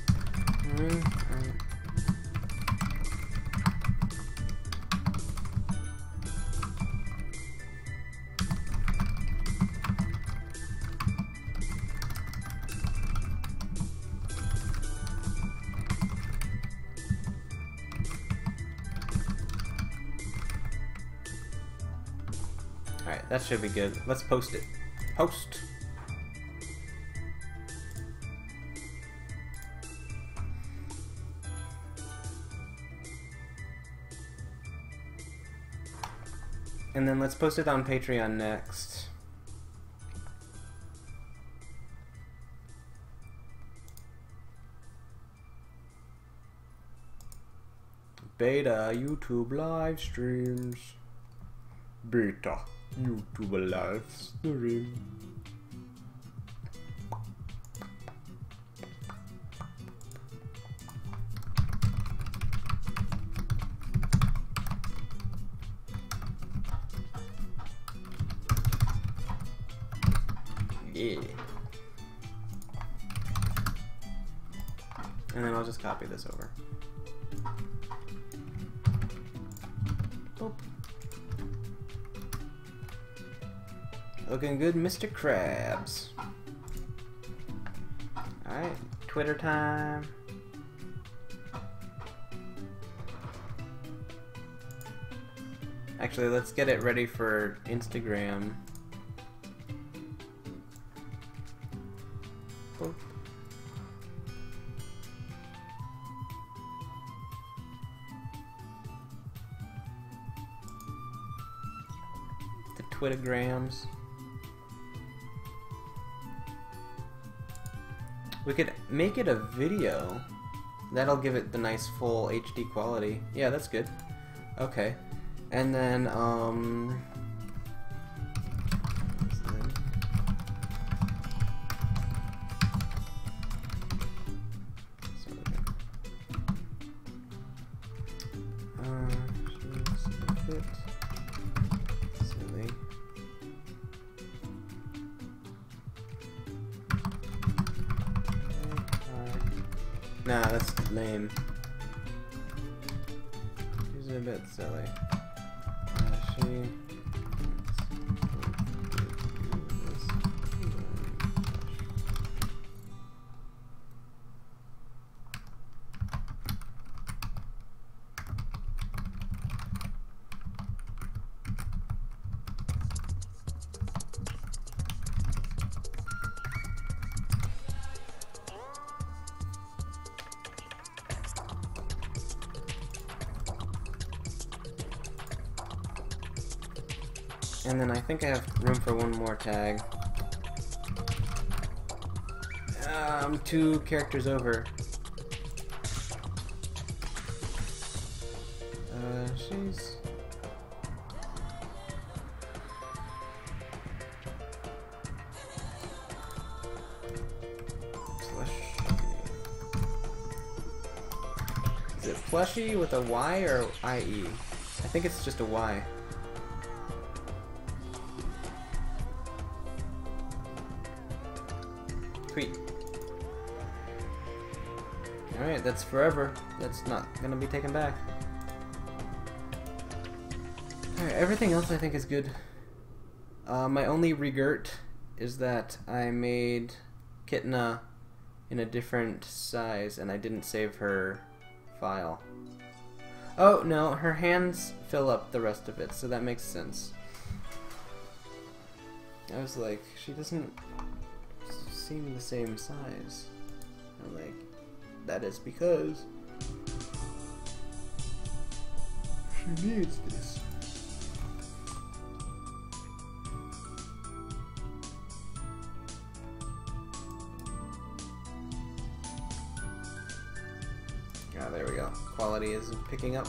[SPEAKER 1] Alright, that should be good. Let's post it. Post! And then let's post it on Patreon next. Beta YouTube live streams. Beta YouTube live stream. Yeah. And then I'll just copy this over. Boop. Looking good, Mr. Krabs. Alright, Twitter time. Actually, let's get it ready for Instagram. Boop. The Twittergrams. We could make it a video. That'll give it the nice full HD quality. Yeah, that's good. Okay. And then, silly. Nah, that's lame. She's a bit silly. And then I think I have room for one more tag. I'm 2 characters over. She's... Is it Plushy with a Y or IE? I think it's just a Y. Sweet. Alright, that's forever. That's not gonna be taken back. Alright, everything else I think is good. My only regret is that I made Kitna in a different size and I didn't save her file. Oh, no, her hands fill up the rest of it, so that makes sense. I was like, she doesn't seem the same size. I'm like, that is because she needs this. Ah, there we go. Quality is picking up.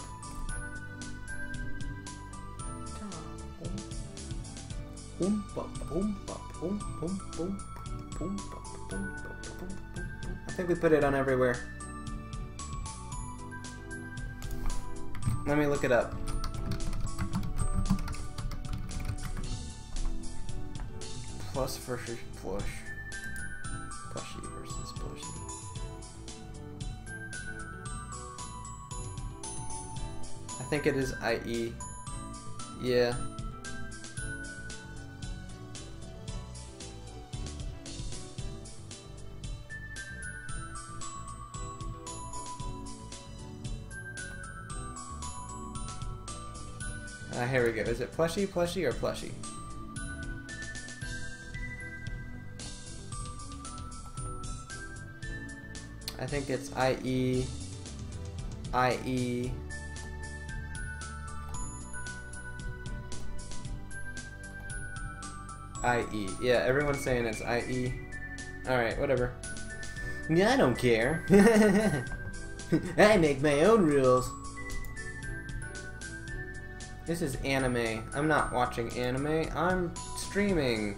[SPEAKER 1] I think we put it on everywhere. Let me look it up. Plus versus plush. Plushy versus plushy. I think it is IE. Yeah. Here we go. Is it plushy, plushy, or plushy? I think it's IE, IE, IE. Yeah, everyone's saying it's IE. Alright, whatever. Yeah, I don't care. I make my own rules. This is anime. I'm not watching anime. I'm streaming.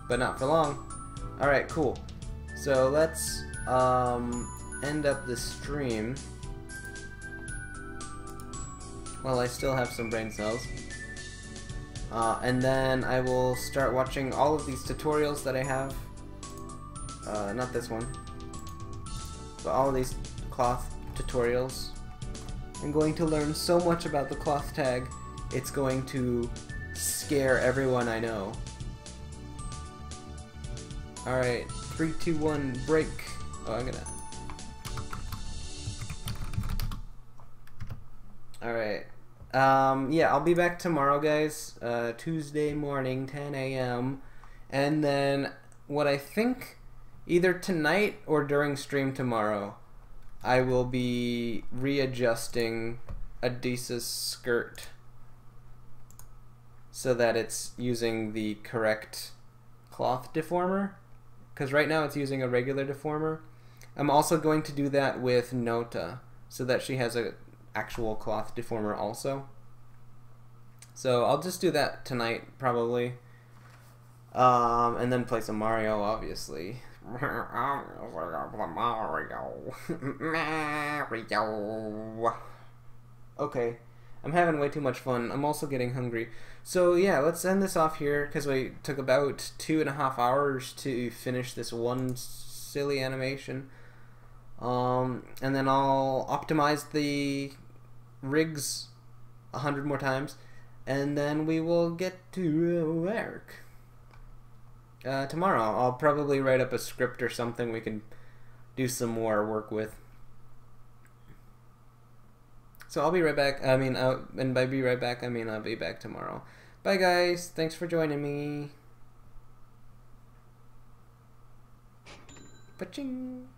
[SPEAKER 1] But not for long. Alright, cool. So let's end up the stream while I still have some brain cells. And then I will start watching all of these tutorials that I have. Not this one. all of these cloth tutorials. I'm going to learn so much about the cloth tag, it's going to scare everyone I know. Alright, 3, 2, 1, break. Oh, I'm gonna... Alright. Yeah, I'll be back tomorrow, guys. Tuesday morning, 10 a.m. And then, what I think, either tonight or during stream tomorrow, I will be readjusting Adisa's skirt so that it's using the correct cloth deformer. Because right now it's using a regular deformer. I'm also going to do that with Nota so that she has a actual cloth deformer also. So I'll just do that tonight probably, and then play some Mario, obviously. Mario. Okay, I'm having way too much fun. I'm also getting hungry. So yeah, let's end this off here because we took about 2.5 hours to finish this one silly animation. And then I'll optimize the rigs 100 more times, and then we will get to work. Tomorrow I'll probably write up a script or something we can do some more work with. So I'll be right back. And by be right back, I mean I'll be back tomorrow. Bye guys, thanks for joining me. Paching.